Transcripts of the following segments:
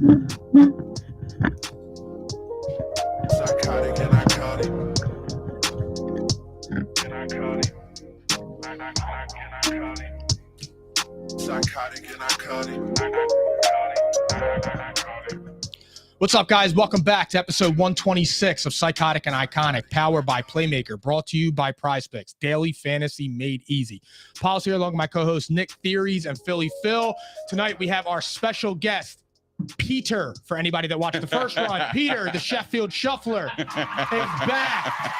Psychotic and iconic. Psychotic and iconic. What's up, guys? Welcome back to episode 126 of Psychotic and Iconic, powered by Playmaker, brought to you by Prize Picks, daily fantasy made easy. Paul's here along with my co-hosts Nick Theories and Philly Phil. Tonight we have our special guest, Peter, for anybody that watched the first run. Peter, the Sheffield Shuffler, is back.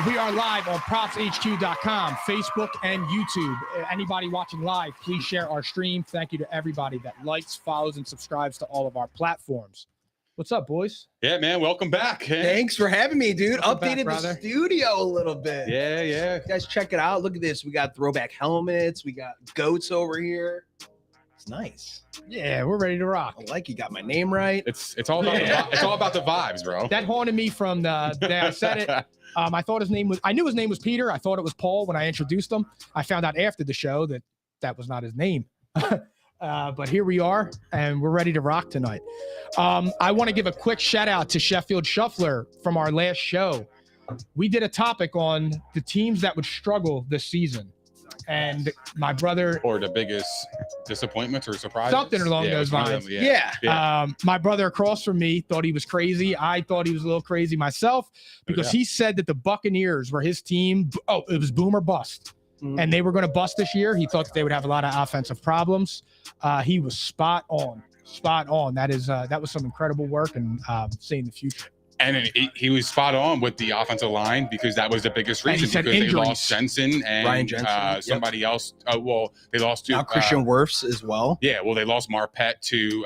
We are live on propshq.com, Facebook, and YouTube. Anybody watching live, please share our stream. Thank you to everybody that likes, follows, and subscribes to all of our platforms. What's up, boys? Yeah, man. Welcome back. Thanks for having me, dude. Welcome Updated back, the studio a little bit. Yeah. You guys, check it out. Look at this. We got throwback helmets. We got goats over here. It's nice. Yeah, we're ready to rock. I like you got my name right. It's all about it's all about the vibes, bro. That haunted me from the day I said it. I thought I knew his name was Peter. I thought it was Paul when I introduced him. I found out after the show that was not his name. But here we are, and we're ready to rock tonight. I want to give a quick shout out to Sheffield Shuffler from our last show. We did a topic on the teams that would struggle this season. And my brother, or the biggest disappointments or surprises, something along those lines. Yeah. My brother across from me thought he was crazy. I thought he was a little crazy myself because he said that the Buccaneers were his team. Oh, it was boom or bust. And they were going to bust this year. He thought that they would have a lot of offensive problems. He was spot on. That was some incredible work and seeing the future. And he was spot on with the offensive line because that was the biggest reason, because injuries. they lost Jensen and Ryan Jensen, somebody else. They lost to Now Christian Wirfs as well. Yeah, well, they lost Marpet to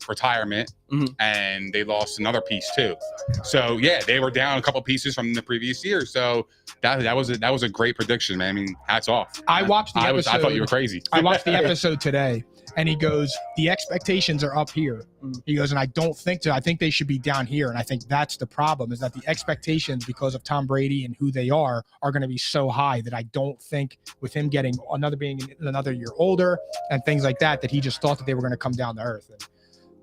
retirement, and they lost another piece too. So yeah, they were down a couple pieces from the previous year. So that was a great prediction, man. I mean, hats off. I watched the episode. I thought you were crazy. I watched the episode today, and he goes, "The expectations are up here." He goes, and I don't think I think they should be down here. And I think that's the problem, is that the expectations, because of Tom Brady and who they are going to be so high that I don't think, with him getting being another year older and things like that, that he just thought that they were going to come down to earth. And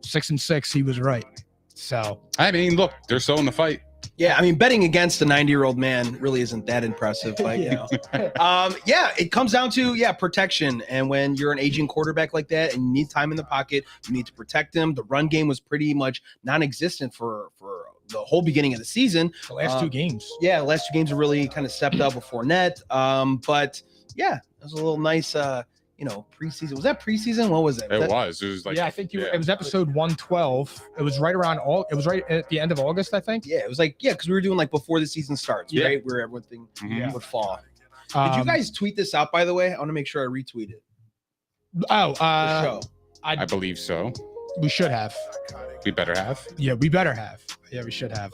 6-6, he was right. So I mean, look, they're still in the fight. Yeah, I mean, betting against a 90-year-old man really isn't that impressive. Like, it comes down to protection. And when you're an aging quarterback like that and you need time in the pocket, you need to protect him. The run game was pretty much non-existent for the whole beginning of the season. The last two games. Yeah, the last two games have really kind of stepped up with Fournette. But yeah, it was a little nice. Preseason. Was that preseason? What was it? It was like, I think it was episode 112. It was right around it was right at the end of August, I think. Yeah, it was like, because we were doing like before the season starts, right? Where everything would fall. Did you guys tweet this out, by the way? I want to make sure I retweet it. I believe so. We should have. We better have. Yeah, we better have. Yeah, we should have.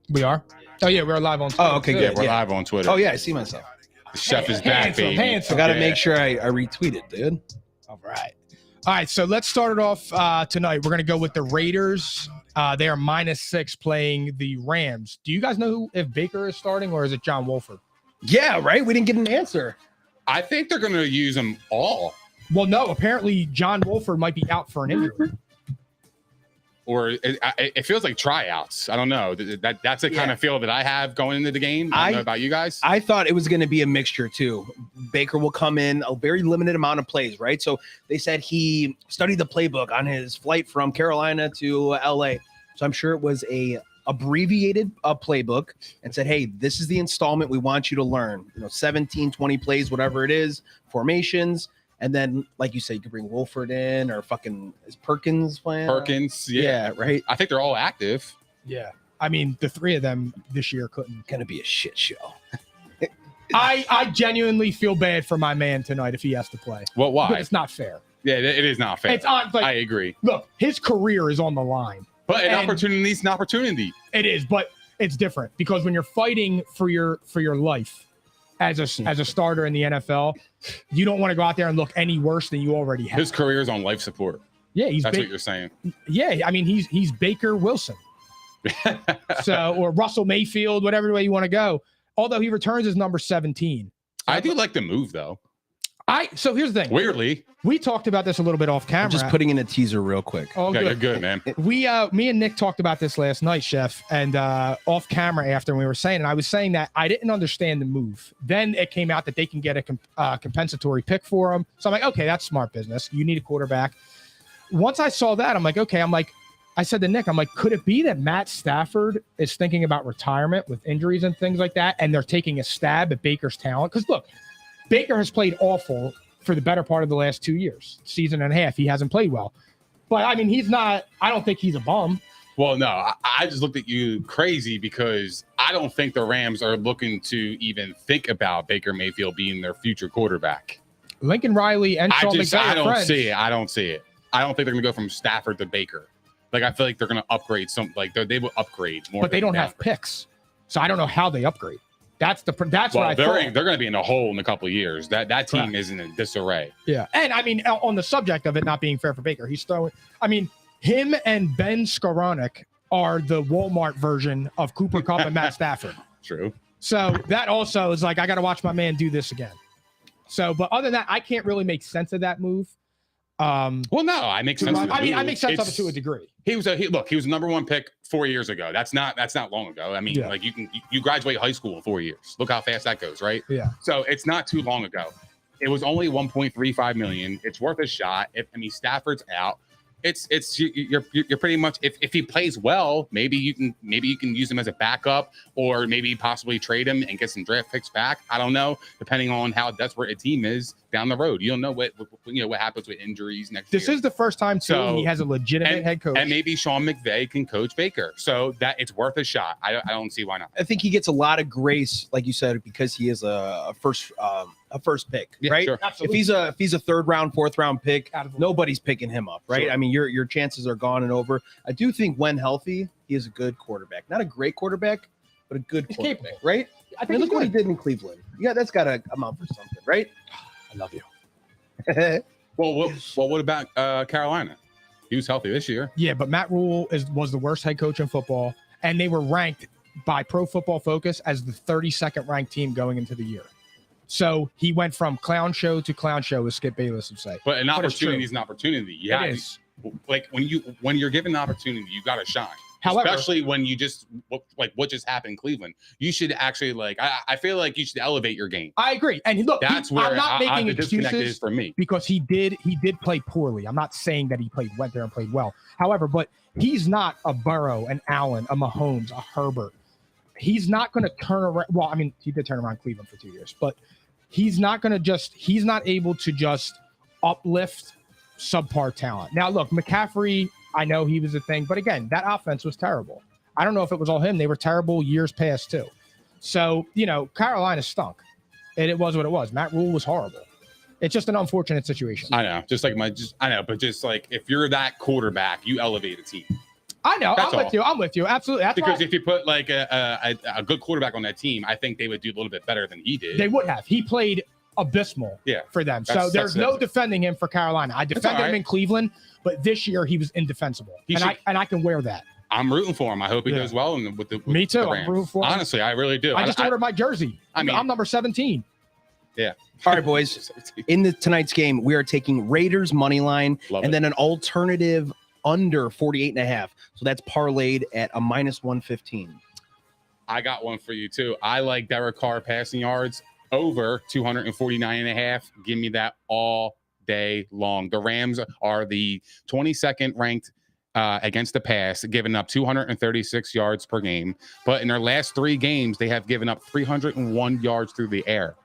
We are? Oh, yeah, we're live on Twitter. Oh, okay, Yeah, good. we're live on Twitter. Oh, yeah, I see myself. The chef is back, baby. Handsome. I got to make sure I retweet it, dude. All right, so let's start it off tonight. We're going to go with the Raiders. They are -6 playing the Rams. Do you guys know if Baker is starting, or is it John Wolford? Yeah, right? We didn't get an answer. I think they're going to use them all. Well, no, apparently John Wolford might be out for an injury. Or it feels like tryouts. I don't know. That's the kind of feel that I have going into the game. I don't know about you guys. I thought it was going to be a mixture too. Baker will come in a very limited amount of plays, right? So they said he studied the playbook on his flight from Carolina to LA. So I'm sure it was a abbreviated playbook and said, hey, this is the installment we want you to learn. 17, 20 plays, whatever it is, formations. And then, like you said, you could bring Wolford in, or is Perkins playing? Perkins, yeah, right. I think they're all active. Yeah. I mean, the three of them this year couldn't. Gonna be a shit show. I genuinely feel bad for my man tonight if he has to play. Well, why? But it's not fair. Yeah, it is not fair. It's on. I agree. Look, his career is on the line. But an opportunity is an opportunity. It is, but it's different because when you're fighting for your life as a starter in the NFL, you don't want to go out there and look any worse than you already have. His career is on life support. Yeah, that's what you're saying. Yeah, I mean he's Baker Wilson. Or Russell Mayfield, whatever way you want to go. Although he returns as number 17. I do like the move though. So here's the thing. Weirdly. We talked about this a little bit off camera. I'm just putting in a teaser real quick. Oh, Yeah, good. you're good, man. Me and Nick talked about this last night, Chef, and off camera after we were saying, and I was saying that I didn't understand the move. Then it came out that they can get a compensatory pick for him. So I'm like, okay, that's smart business. You need a quarterback. Once I saw that, I'm like, okay. I said to Nick, I'm like, could it be that Matt Stafford is thinking about retirement with injuries and things like that, and they're taking a stab at Baker's talent? Because look, Baker has played awful for the better part of the last 2 years, season and a half. He hasn't played well. But, I mean, I don't think he's a bum. Well, no, I just looked at you crazy because I don't think the Rams are looking to even think about Baker Mayfield being their future quarterback. Lincoln Riley and Sean McVay I are don't friends. see it. I don't see it. I don't think they're going to go from Stafford to Baker. Like, I feel like they're going to upgrade they will upgrade more. But they don't have picks. So I don't know how they upgrade. That's what I thought. They're going to be in a hole in a couple of years. That team Correct. is in disarray. Yeah. And I mean, on the subject of it not being fair for Baker, him and Ben Skoranek are the Walmart version of Cooper Kupp and Matt Stafford. True. So that also is like, I got to watch my man do this again. So, but other than that, I can't really make sense of that move. Well, no, I make sense. I make sense of it to a degree. He was a number one pick 4 years ago. That's not long ago. I mean, Yeah. like you graduate high school in 4 years. Look how fast that goes, right? Yeah. So it's not too long ago. It was only 1.35 million. It's worth a shot. Stafford's out. You're pretty much if he plays well, maybe you can use him as a backup, or maybe possibly trade him and get some draft picks back. I don't know, depending on how desperate a team is down the road. You don't know what happens with injuries next year. This is the first time too he has a legitimate head coach, and maybe Sean McVay can coach Baker, so that it's worth a shot. I don't see why not. I think he gets a lot of grace, like you said, because he is a first pick, Yeah, right? sure. If he's a third round, fourth round pick, nobody's picking him up, right? Sure. I mean, your chances are gone and over. I do think when healthy, he is a good quarterback. Not a great quarterback, but a good quarterback, capable. right? I I mean, think look what he did in Cleveland. Yeah, that's got to amount for something, right? I love you. Well, what about Carolina? He was healthy this year. Yeah, but Matt Rule was the worst head coach in football, and they were ranked by Pro Football Focus as the 32nd ranked team going into the year. So he went from clown show to clown show, as Skip Bayless would say. But an But it's opportunity true. is an opportunity. Yeah, It is. like when you're given an opportunity, you got to shine. However, Especially when you what just happened in Cleveland, you should actually I feel like you should elevate your game. I agree. And look, That's where I'm not making the disconnect excuses is for me. because he did play poorly. I'm not saying that he went there and played well. However, but he's not a Burrow, an Allen, a Mahomes, a Herbert. He's not going to turn around. Well, I mean, he did turn around Cleveland for 2 years, but he's not able to just uplift subpar talent. Now, look, McCaffrey, I know he was a thing, but again, that offense was terrible. I don't know if it was all him. They were terrible years past too. So, Carolina stunk. And it was what it was. Matt Rule was horrible. It's just an unfortunate situation. I know, but just like if you're that quarterback, you elevate a team. I know. That's I'm with you. Absolutely. That's Because why if you put like a good quarterback on that team, I think they would do a little bit better than he did. they would have. He played abysmal for them. So there's no defending him for Carolina. I defended him in Cleveland, but this year he was indefensible. And I can wear that. I'm rooting for him. I hope he does well. Me too. The Rams. I'm rooting for him. Honestly, I really do. I just ordered my jersey. I'm number 17. Yeah. All right, boys. In tonight's game, we are taking Raiders money line then an alternative under 48.5. So that's parlayed at a -115. I got one for you too. I like Derek Carr passing yards over 249.5. Give me that all day long. The Rams are the 22nd ranked against the pass, giving up 236 yards per game. But in their last 3 games, they have given up 301 yards through the air.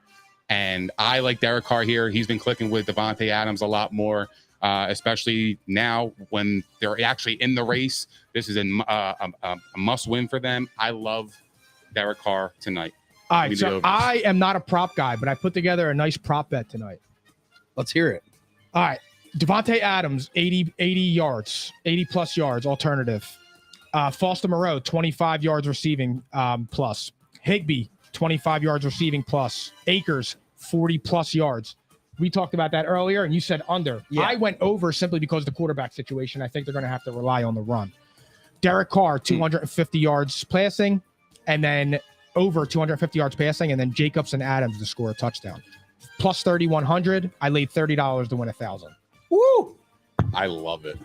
And I like Derek Carr here. He's been clicking with Devontae Adams a lot more, especially now when they're actually in the race. This is a must-win for them. I love Derek Carr tonight. All right, so I am not a prop guy, but I put together a nice prop bet tonight. Let's hear it. All right. Devontae Adams, 80 yards, 80-plus yards, alternative. Foster Moreau, 25 yards receiving plus. Higbee, 25 yards receiving plus. Akers, 40-plus yards. We talked about that earlier, and you said under. Yeah. I went over simply because of the quarterback situation. I think they're going to have to rely on the run. Derek Carr, 250 yards passing, and then over 250 yards passing, and then Jacobs and Adams to score a touchdown. plus 3,100. I laid $30 to win 1,000. Woo! I love it.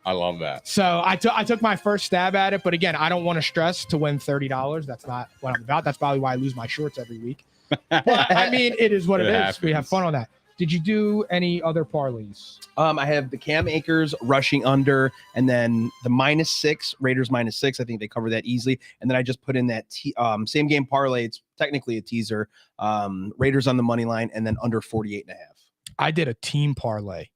I love that. So I took my first stab at it, but again, I don't want to stress to win $30. That's not what I'm about. That's probably why I lose my shorts every week. But I mean, it is what it is. Happens. We have fun on that. Did you do any other parlays? I have the Cam Akers rushing under, and then the -6 Raiders -6. I think they cover that easily. And then I just put in that same game parlay. It's technically a teaser. Raiders on the money line, and then under 48.5. I did a team parlay,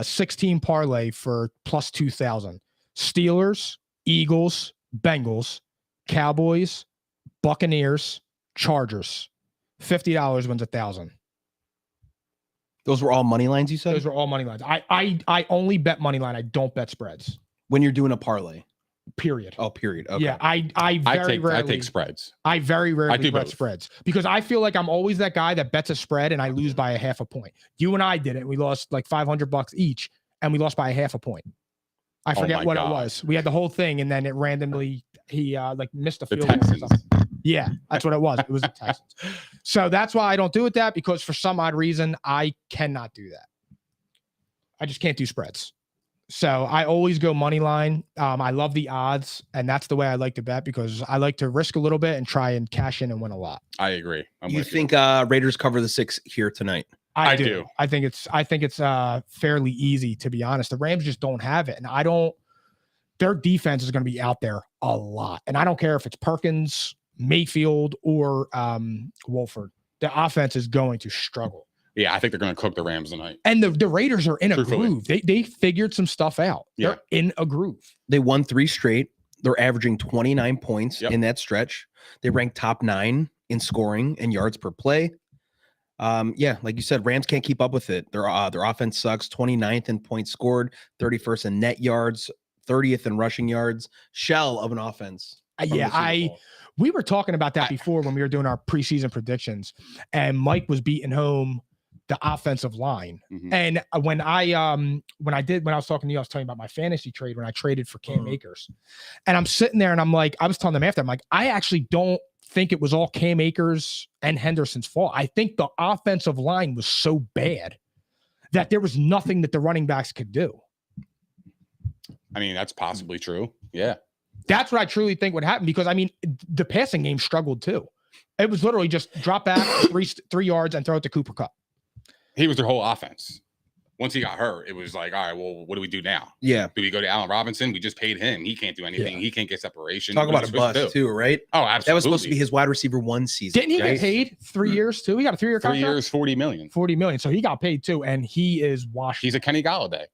16 parlay for plus 2,000. Steelers, Eagles, Bengals, Cowboys, Buccaneers, Chargers. $50 wins 1,000. Those were all money lines, you said? Those were all money lines. I only bet money line. I don't bet spreads. When you're doing a parlay. Period. Oh, period. Okay. Yeah, I take spreads. I very rarely do bet both. spreads because I feel like I'm always that guy that bets a spread and I lose by a half a point. You and I did it. We lost like $500 each, and we lost by a half a point. I forget my what God. it was. We had the whole thing, and then it randomly he like missed a The field goal or Texans. something. Yeah, that's what it was. It was the Texans. So that's why I don't do it that because for some odd reason I cannot do that. I just can't do spreads. So I always go money line. I love the odds, and that's the way I like to bet because I like to risk a little bit and try and cash in and win a lot. I agree. You think Raiders cover the 6 here tonight? I do. do. I think it's fairly easy, to be honest. The Rams just don't have it, and their defense is going to be out there a lot, and I don't care if it's Perkins, Mayfield, or Wolford. The offense is going to struggle. Yeah, I think they're going to cook the Rams tonight. And the Raiders are in a Truthfully. groove. They figured some stuff out. Yeah. They're in a groove. They won 3 straight. They're averaging 29 points in that stretch. They rank top 9 in scoring and yards per play. Yeah, like you said, Rams can't keep up with it. Their offense sucks. 29th in points scored, 31st in net yards, 30th in rushing yards. Shell of an offense. We were talking about that before when we were doing our preseason predictions, and Mike was beating home the offensive line. Mhm. And when I was talking to you, I was telling you about my fantasy trade when I traded for Cam Akers. And I'm sitting there and I'm like, I was telling them after, I'm like, I actually don't think it was all Cam Akers and Henderson's fault. I think the offensive line was so bad that there was nothing that the running backs could do. I mean, that's possibly true. Yeah. That's what I truly think would happen because, I mean, the passing game struggled too. It was literally just drop back 3 yards and throw it to Cooper Kupp. He was their whole offense. Once he got hurt, it was like, all right, well, what do we do now? Yeah. Do we go to Allen Robinson? We just paid him. He can't do anything. Yeah. He can't get separation. Talk What about is a he supposed bust to do? too, right? Oh, absolutely. That was supposed to be his wide receiver 1 season. Didn't he get right? paid 3 years too? He got a 3-year 3 contract. years, $40 million. $40 million. So he got paid too, and he is washed. He's a Kenny Galladay.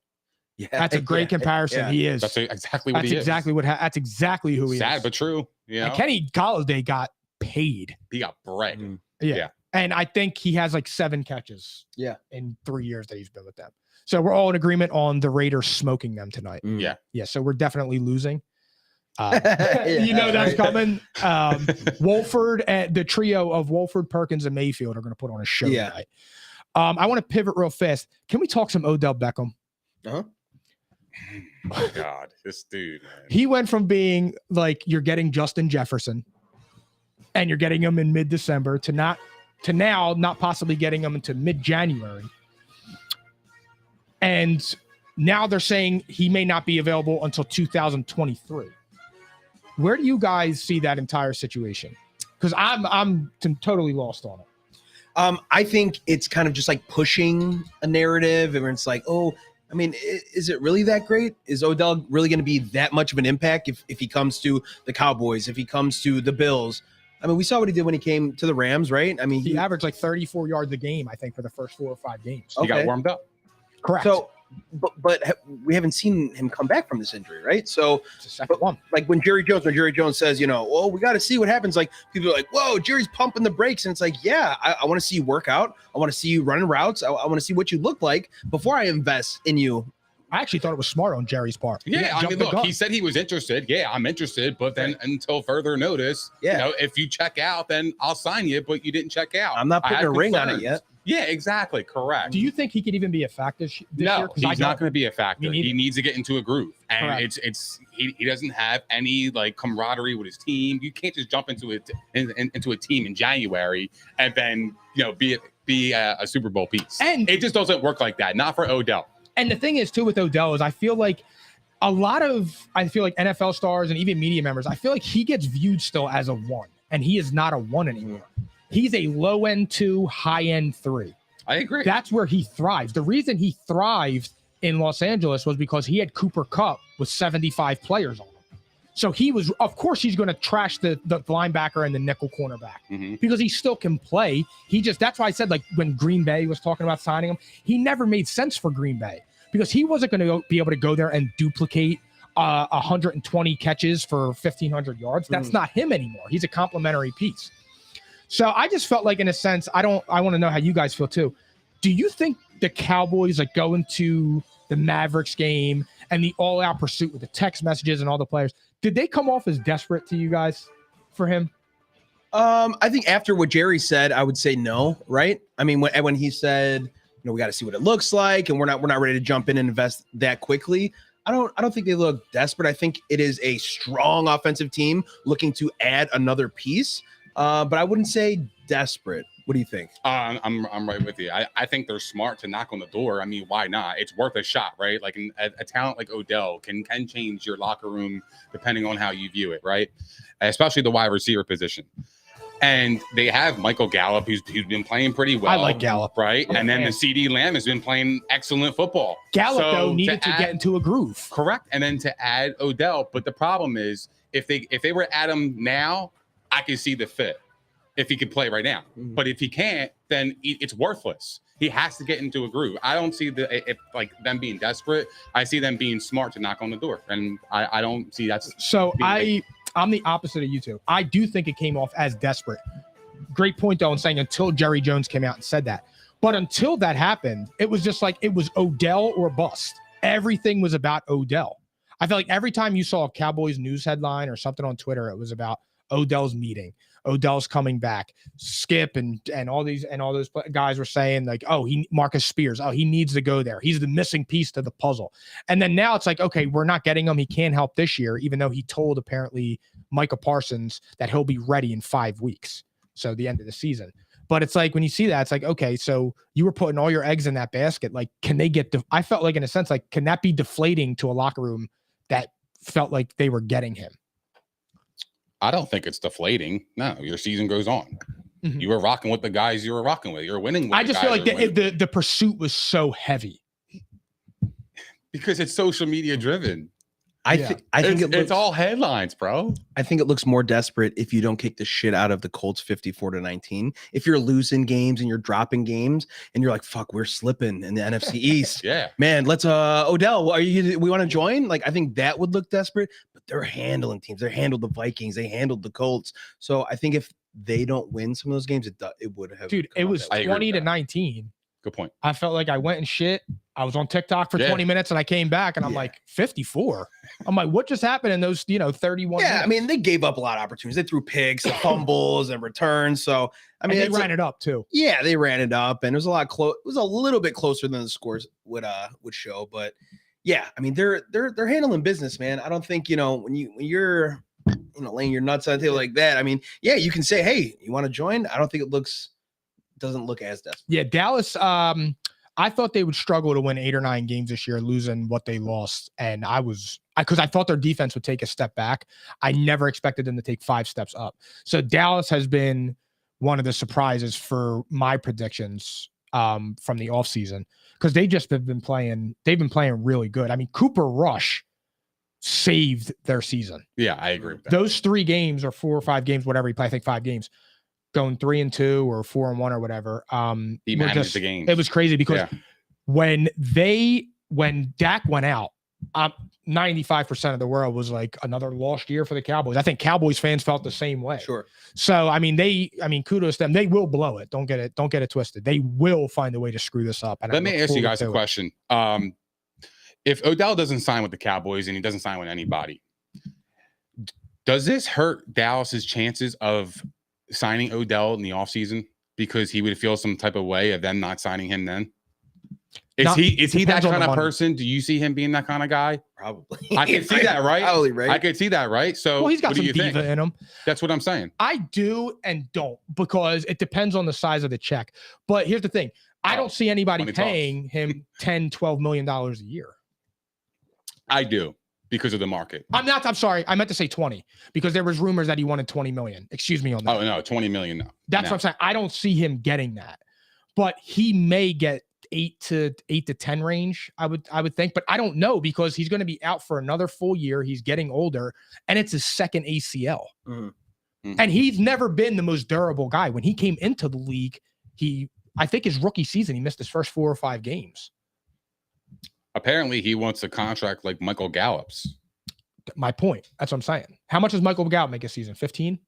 Yeah. That's a great comparison. Yeah. He is. That's exactly what That's he exactly is. that's exactly who he Sad is. but true. You know? And Kenny Galladay got paid. He got bread. Mm. Yeah. And I think he has like 7 catches. Yeah. In 3 years that he's been with them. So we're all in agreement on the Raiders smoking them tonight. Mm. Yeah. Yeah. So we're definitely losing. Yeah, You know that's right. coming. Wolford and the trio of Wolford, Perkins, and Mayfield are going to put on a show Yeah. tonight. I want to pivot real fast. Can we talk some Odell Beckham? Uh-huh. Oh, God. This dude, man. He went from being like you're getting Justin Jefferson and you're getting him in mid-December to now not possibly getting him into mid-January. And now they're saying he may not be available until 2023. Where do you guys see that entire situation? Because I'm totally lost on it. I think it's kind of just like pushing a narrative, and it's like, oh, I mean, is it really that great? Is Odell really going to be that much of an impact if he comes to the Cowboys, if he comes to the Bills? I mean, we saw what he did when he came to the Rams, right? I mean, He averaged like 34 yards a game, I think, for the first 4 or 5 games. He got Okay. warmed up. Correct. So, but we haven't seen him come back from this injury, right? So, it's the second one. like when Jerry Jones says, you know, well, we got to see what happens. Like people are like, whoa, Jerry's pumping the brakes. And it's like, yeah, I want to see you work out. I want to see you running routes. I want to see what you look like before I invest in you. I actually thought it was smart on Jerry's part. Yeah, I Jumped mean, the look, gun. he said he was interested. Yeah, I'm interested, but then until further notice, Yeah. you know, if you check out, then I'll sign you. But you didn't check out. I'm not I putting had a ring on it concerns. yet. Yeah, exactly. Correct. Do you think he could even be a factor this No, year? 'Cause he's not going to be a factor. Me neither. He needs to get into a groove, and Correct. he doesn't have any like camaraderie with his team. You can't just jump into it into a team in January and then be a Super Bowl piece. And it just doesn't work like that. Not for Odell. And the thing is too with Odell is I feel like NFL stars and even media members, I feel like he gets viewed still as a 1, and he is not a 1 anymore. He's a low end 2, high end 3. I agree. That's where he thrives. The reason he thrived in Los Angeles was because he had Cooper Kupp with 75 players on him. So of course, he's going to trash the linebacker and the nickel cornerback because he still can play. That's why I said, like, when Green Bay was talking about signing him, he never made sense for Green Bay because he wasn't going to be able to go there and duplicate 120 catches for 1,500 yards. That's not him anymore. He's a complementary piece. So I just felt like, in a sense, I want to know how you guys feel too. Do you think the Cowboys, like, going to the Mavericks game and the all-out pursuit with the text messages and all the players, did they come off as desperate to you guys for him? I think after what Jerry said, I would say no, right? I mean, when he said, we got to see what it looks like, and we're not ready to jump in and invest that quickly. I don't think they look desperate. I think it is a strong offensive team looking to add another piece. But I wouldn't say desperate. What do you think? I'm right with you. I think they're smart to knock on the door. I mean, why not? It's worth a shot, right? Like a talent like Odell can change your locker room depending on how you view it, right? Especially the wide receiver position. And they have Michael Gallup, who's been playing pretty well. I like Gallup, right? And then the CD Lamb has been playing excellent football. Gallup though needed to get into a groove, correct? And then to add Odell, but the problem is if they were at him now, I can see the fit if he could play right now. But if he can't, then it's worthless. He has to get into a groove. I don't see them being desperate. I see them being smart to knock on the door, and I don't see that's so. I'm the opposite of you two. I do think it came off as desperate. Great point though in saying until Jerry Jones came out and said that. But until that happened, it was just like it was Odell or bust. Everything was about Odell. I feel like every time you saw a Cowboys news headline or something on Twitter, it was about Odell's meeting. Odell's coming back. Skip and all those guys were saying like, oh, Marcus Spears. Oh, he needs to go there. He's the missing piece to the puzzle. And then now it's like, okay, we're not getting him. He can't help this year, even though he told apparently Micah Parsons that he'll be ready in 5 weeks. So the end of the season. But it's like when you see that, it's like, okay, so you were putting all your eggs in that basket. Like, can they get? I felt like in a sense, like, can that be deflating to a locker room that felt like they were getting him? I don't think it's deflating. No, your season goes on. You were rocking with the guys you were rocking with. You're winning with I just feel like the pursuit was so heavy. Because it's social media driven. I think it's all headlines, bro. I think it looks more desperate if you don't kick the shit out of the Colts 54-19. If you're losing games and you're dropping games and you're like, fuck, we're slipping in the NFC East. Yeah. Man, let's Odell, we want to join? Like, I think that would look desperate, but they're handling teams. They handled the Vikings, they handled the Colts. So I think if they don't win some of those games, it would have. Dude, it was 20-19. Good point. I felt like I went and shit. I was on TikTok for 20 minutes and I came back and I'm like 54. I'm like, what just happened in those, 31 Yeah, minutes? I mean, they gave up a lot of opportunities. They threw picks, fumbles, and returns. So I mean, and they ran it up too. Yeah, they ran it up, and it was a lot close. It was a little bit closer than the scores would show. But yeah, I mean, they're handling business, man. I don't think when you're laying your nuts on the table like that. I mean, yeah, you can say, hey, you want to join? I don't think it doesn't look as desperate. Yeah, Dallas. I thought they would struggle to win 8 or 9 games this year, losing what they lost. And because I thought their defense would take a step back. I never expected them to take 5 steps up. So Dallas has been one of the surprises for my predictions from the offseason because they just have been playing. They've been playing really good. I mean, Cooper Rush saved their season. Yeah, I agree with that. Those 3 games or 4 or 5 games, whatever he played, I think 5 games. Going 3-2 or 4-1 or whatever. He managed the game. It was crazy because when Dak went out, 95% of the world was like another lost year for the Cowboys. I think Cowboys fans felt the same way. Sure. So I mean, kudos to them. They will blow it. Don't get it twisted. They will find a way to screw this up. And let me ask you guys a question. If Odell doesn't sign with the Cowboys and he doesn't sign with anybody, does this hurt Dallas's chances of signing Odell in the offseason? because he would feel some type of way of them not signing him then? Not- Is he that depends on kind the of money. person? Do you see him being that kind of guy? Probably. I can see that, right? Probably, right? I could see that, right? So Well, he's got what do some you think? diva in him. That's what I'm saying. I do and don't, because it depends on the size of the check. But here's the thing. I don't see anybody money talks. paying him $10, $12 million a year. I do, because of the market. I'm sorry. I meant to say 20, because there was rumors that he wanted 20 million. Excuse me on that. Oh no, 20 million. No. That's what I'm saying. I don't see him getting that, but he may get 8 to 10 range. I would think, but I don't know, because he's going to be out for another full year. He's getting older, and it's his second ACL. Mhm. And he's never been the most durable guy. When he came into the league, I think his rookie season, he missed his first 4 or 5 games. Apparently, he wants a contract like Michael Gallup's. My point. That's what I'm saying. How much does Michael Gallup make a season? 15?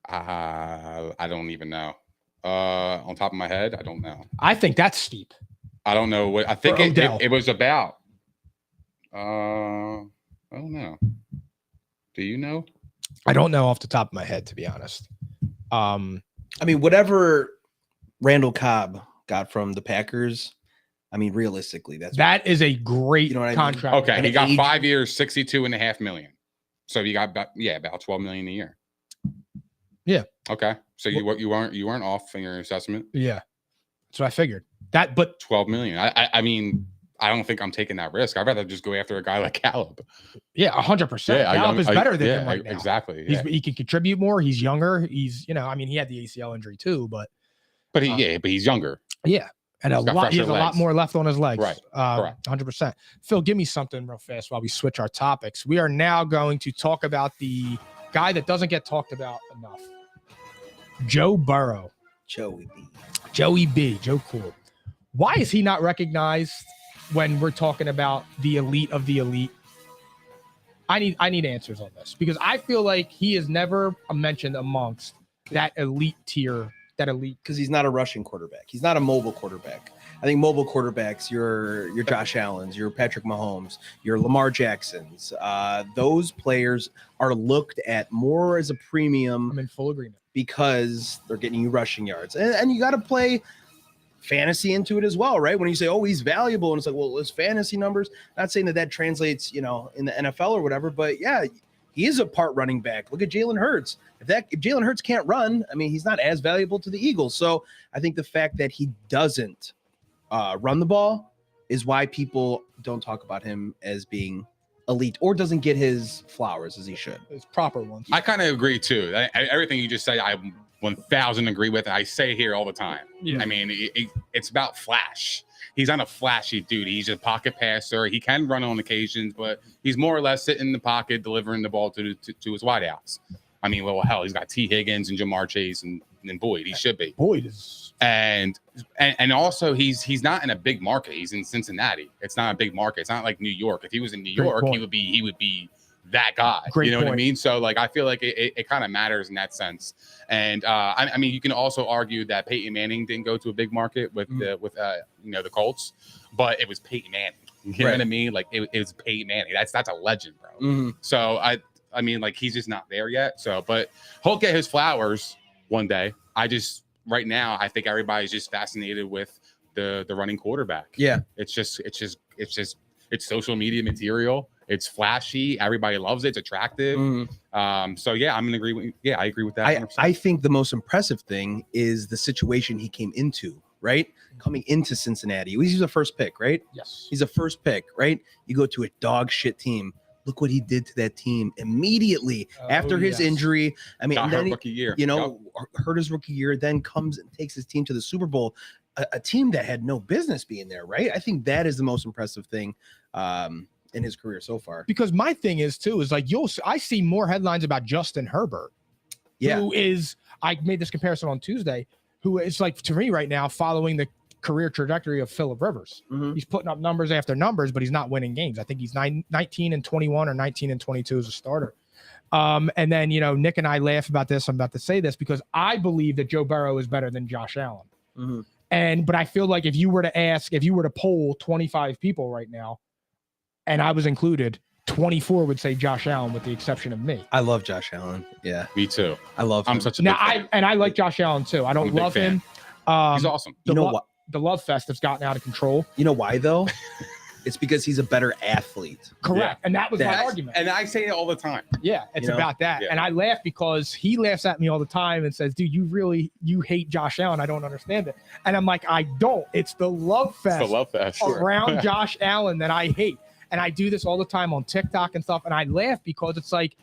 I don't even know. On top of my head, I don't know. I think that's steep. I don't know what I think For Odell. it was about. I don't know. Do you know? I don't know off the top of my head, to be honest. I mean, whatever Randall Cobb got from the Packers, I mean, realistically, that is a great You know what I mean? contract. Okay, And he got age- 5 years, 62.5 million. So you got about 12 million a year. Yeah. Okay. So you weren't off in your assessment. Yeah. That's what I figured. But 12 million. I mean, I don't think I'm taking that risk. I'd rather just go after a guy like Gallup. yeah, 100%. Gallup is better than him right now. Exactly. He Yeah. can contribute more. He's younger. He's, I mean, he had the ACL injury too, but But he's younger. yeah. And He's got he has fresher a lot legs. more left on his legs. Right. Correct. 100%. Phil, give me something real fast while we switch our topics. We are now going to talk about the guy that doesn't get talked about enough. Joe Burrow. Joey B. Joey B. Joe Cool. Why is he not recognized when we're talking about the elite of the elite? I need answers on this, because I feel like he is never mentioned amongst that elite tier. That elite, Because he's not a rushing quarterback. He's not a mobile quarterback. I think mobile quarterbacks, your Josh Allens, your Patrick Mahomes, your Lamar Jacksons, those players are looked at more as a premium I'm in full agreement. because they're getting you rushing yards. And you got to play fantasy into it as well, right? When you say, oh, he's valuable, and it's like, well, his fantasy numbers, not saying that translates, in the NFL or whatever, but yeah, he is a part running back. Look at Jalen Hurts. If Jalen Hurts can't run, I mean, he's not as valuable to the Eagles. So I think the fact that he doesn't run the ball is why people don't talk about him as being elite, or doesn't get his flowers as he should. His proper ones. I kind of agree too. Everything you just said, I 1,000 agree with. I say here all the time. Yeah. I mean, it's about flash. He's not a flashy dude. He's a pocket passer. He can run on occasions, but he's more or less sitting in the pocket, delivering the ball to his wideouts. I mean, well, hell, he's got T. Higgins and Jamar Chase and Boyd. He should be. Boyd is. And also he's not in a big market. He's in Cincinnati. It's not a big market. It's not like New York. If he was in New Great York, point. he would be that guy. Great You know what I point. mean? So like I feel like it kind of matters in that sense. And I mean you can also argue that Peyton Manning didn't go to a big market with the Colts, but it was Peyton Manning. You know what I mean? Like it was Peyton Manning. That's a legend, bro. Mm-hmm. So I mean like he's just not there yet. So but he'll get his flowers one day. Right now I think everybody's just fascinated with the running quarterback. Yeah. It's social media material. It's flashy. Everybody loves it. It's attractive. Mm-hmm. So yeah, I'm gonna agree with. Yeah, I agree with that. 100%. I think the most impressive thing is the situation he came into, right? Coming into Cincinnati. He's a first pick, right? Yes. He's a first pick, right? You go to a dog shit team. Look what he did to that team immediately after his injury. I mean, Got and hurt then rookie year. hurt his rookie year, then comes and takes his team to the Super Bowl, a team that had no business being there, right? I think that is the most impressive thing in his career so far. Because my thing is too, is like I see more headlines about Justin Herbert. Yeah. Who is, I made this comparison on Tuesday, who is like, to me right now, following the career trajectory of Phillip Rivers. Mhm. He's putting up numbers after numbers, but he's not winning games. I think he's 19 and 21 or 19 and 22 as a starter. And then, Nick and I laugh about this. I'm about to say this because I believe that Joe Burrow is better than Josh Allen. Mhm. But I feel like if you were to poll 25 people right now, and I was included, 24 would say Josh Allen, with the exception of me. I love Josh Allen. Yeah, Me too. I love him. I'm such a Now, big fan. I like Josh Allen too. I I'm a don't big love fan. him. He's awesome. You know lo- what? The love fest has gotten out of control. You know why though? It's because he's a better athlete. Correct. Yeah. And that was my That's- argument. And I say it all the time. Yeah, it's You know? about that. Yeah. And I laugh because he laughs at me all the time and says, dude, you hate Josh Allen. I don't understand it. And I'm like, I don't. It's the love fest It's the love fest. around Josh Allen that I hate. And I do this all the time on TikTok and stuff. And I laugh because it's like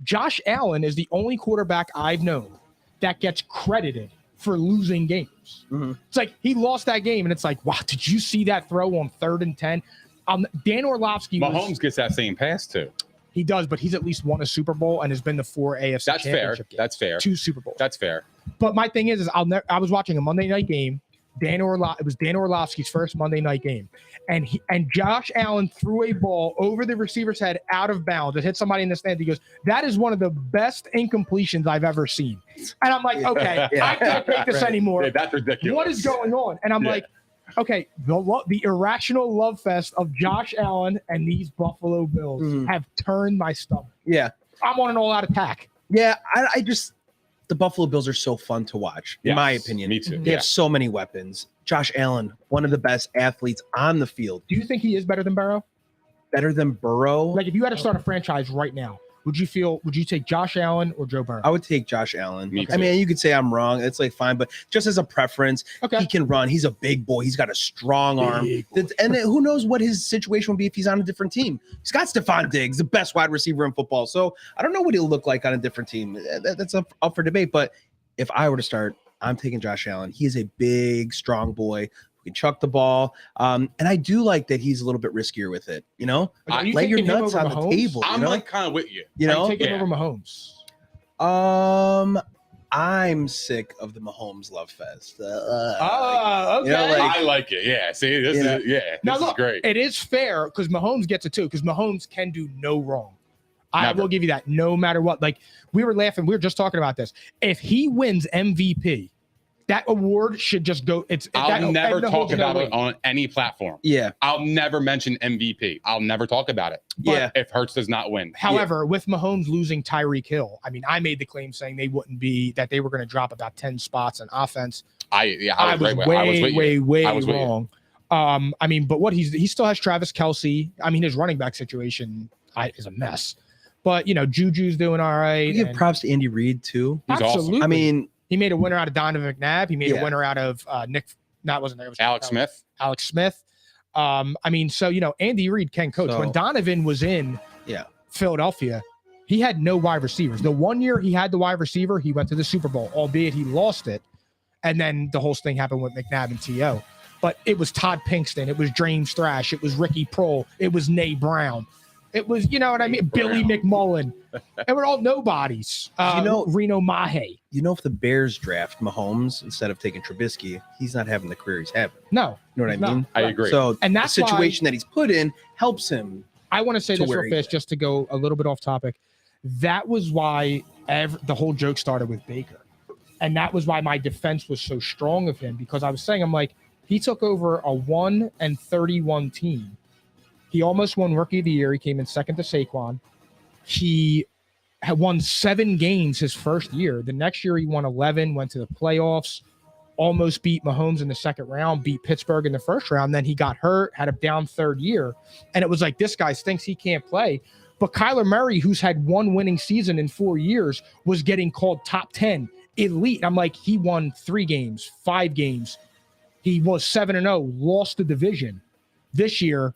Josh Allen is the only quarterback I've known that gets credited for losing games. Mhm. It's like he lost that game. And it's like, wow, did you see that throw on 3rd and 10? Dan Orlovsky Mahomes gets that same pass too. he does, but he's at least won a Super Bowl and has been to 4 AFC That's fair. championship games. That's fair. 2 Super Bowls. That's fair. But my thing is I was watching a Monday night game. It was Dan Orlovsky's first Monday night game, and Josh Allen threw a ball over the receiver's head out of bounds. It hit somebody in the stand. He goes, "That is one of the best incompletions I've ever seen." And I'm like, okay, Yeah. I can't take this anymore. Yeah, that's ridiculous. What is going on? And I'm Yeah. like, okay, the irrational love fest of Josh Allen and these Buffalo Bills Mhm. have turned my stomach. Yeah, I'm on an all-out attack. yeah. I just the Buffalo Bills are so fun to watch, in Yes, my opinion. Me too. They have so many weapons. Josh Allen, one of the best athletes on the field, Do you think he is better than Burrow? better than Burrow. Like, if you had to start a franchise right now, would you take Josh Allen or Joe Burrow? I would take Josh Allen. Me I too. mean, you could say I'm wrong. It's like fine, but just as a preference, Okay. he can run. He's a big boy. He's got a strong arm. Big boy. And then who knows what his situation would be if he's on a different team. He's got Stephon Diggs, the best wide receiver in football. So I don't know what he'll look like on a different team. That's up for debate. But if I were to start, I'm taking Josh Allen. He is a big, strong boy who can chuck the ball. And I do like that he's a little bit riskier with it. You know, Are you lay your taking him nuts over on the Mahomes? table. I'm you know? like kind of with you. You Are know, you taking Yeah. over Mahomes? I'm sick of the Mahomes love fest. Okay. you know, like- I like it. Yeah. See, this Yeah. is this Now is look, great. it is fair because Mahomes gets it too, because Mahomes can do no wrong. I Never. will give you that, no matter what. Like, we were laughing, we were just talking about this. If he wins MVP, that award should just go. I'll never talk holds no about it weight. on any platform. Yeah. I'll never mention MVP. I'll never talk about it. Yeah. If Hurts does not win. However, with Mahomes losing Tyreek Hill, I mean, I made the claim saying they were going to drop about 10 spots in offense. I was way, with you. I was with you. wrong. I mean, but he still has Travis Kelce. I mean, his running back situation is a mess. But Juju's doing all right. We give and- props to Andy Reid too. He's awesome. Absolutely. I mean, he made a winner out of Donovan McNabb. He made Yeah. a winner out of Nick. That wasn't there. It was Alex Smith. Alex Smith. I mean, so Andy Reid can coach. So- When Donovan was in Yeah. Philadelphia, he had no wide receivers. The one year he had the wide receiver, he went to the Super Bowl, albeit he lost it. And then the whole thing happened with McNabb and T.O. But it was Todd Pinkston. It was James Thrash. It was Ricky Prohl. It was Nay Brown. It was, what I mean? Billy McMullen. They were all nobodies. Reno Mahe. if the Bears draft Mahomes instead of taking Trubisky, he's not having the career he's having. No. You know what I he's not. mean? I agree. So And the that's why- situation that he's put in helps him. I want to say to this where real he's fast, just to go a little bit off topic. That was why the whole joke started with Baker. And that was why my defense was so strong of him, because I was saying, I'm like, he took over a 1-31 team. He almost won Rookie of the Year. He came in second to Saquon. He had won 7 games his first year. The next year he won 11, went to the playoffs, almost beat Mahomes in the second round, beat Pittsburgh in the first round. Then he got hurt, had a down third year. And it was like, this guy thinks he can't play. But Kyler Murray, who's had 1 winning season in 4 years, was getting called top 10, elite. I'm like, he won 3 games, 5 games. He was 7-0, lost the division. This year,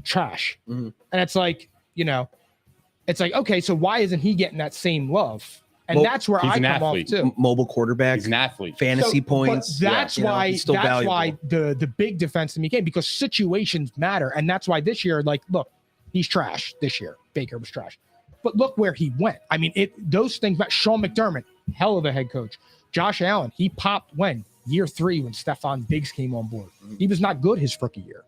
trash. Mhm. And it's like, it's like, okay, so why isn't he getting that same love? And Well, that's where he's I an come athlete. off too. Mobile quarterback, He's an athlete. fantasy So, points. But that's why he's still that's why valuable. the big defense to me came, because situations matter. And that's why this year, like, look, he's trash this year. Baker was trash. But look where he went. I mean, those things. Sean McDermott, hell of a head coach. Josh Allen, he popped when? Year 3 when Stephon Diggs came on board. He was not good his rookie year.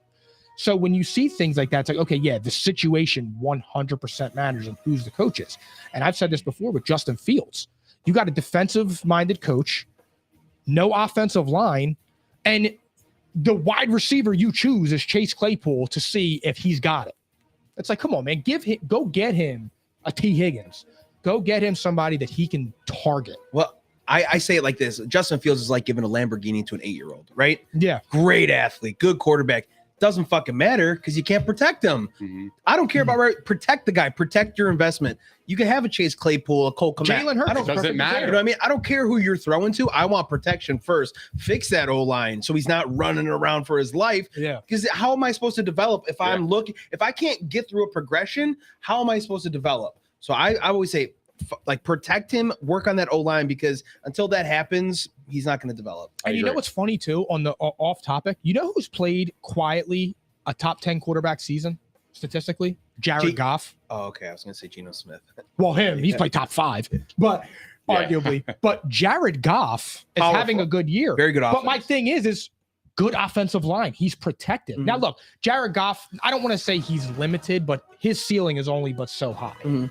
So when you see things like that, it's like, okay, yeah, the situation 100% matters and who's the coaches. And I've said this before with Justin Fields. You got a defensive-minded coach, no offensive line, and the wide receiver you choose is Chase Claypool to see if he's got it. It's like, come on, man, go get him a T. Higgins. Go get him somebody that he can target. Well, I say it like this. Justin Fields is like giving a Lamborghini to an 8-year-old, right? Yeah. Great athlete, good quarterback. Doesn't fucking matter because you can't protect him. Mhm. I don't care about protect the guy, protect your investment. You can have a Chase Claypool, a Cole Kmet. Jalen Hurts. I don't Doesn't matter. You know what I mean? I don't care who you're throwing to. I want protection first. Fix that O-line so he's not running around for his life. Yeah. Because how am I supposed to develop if I'm looking? If I can't get through a progression, how am I supposed to develop? So I always say, like, protect him, work on that O-line, because until that happens, he's not going to develop. And you know what's funny too, on the off topic, you know who's played quietly a top 10 quarterback season statistically? Jared Goff. Oh, okay. I was going to say Geno Smith. Well, he's played top 5, but arguably. But Jared Goff is having a good year. Very good offense. But my thing is good offensive line. He's protected. Now, look, Jared Goff, I don't want to say he's limited, but his ceiling is only but so high.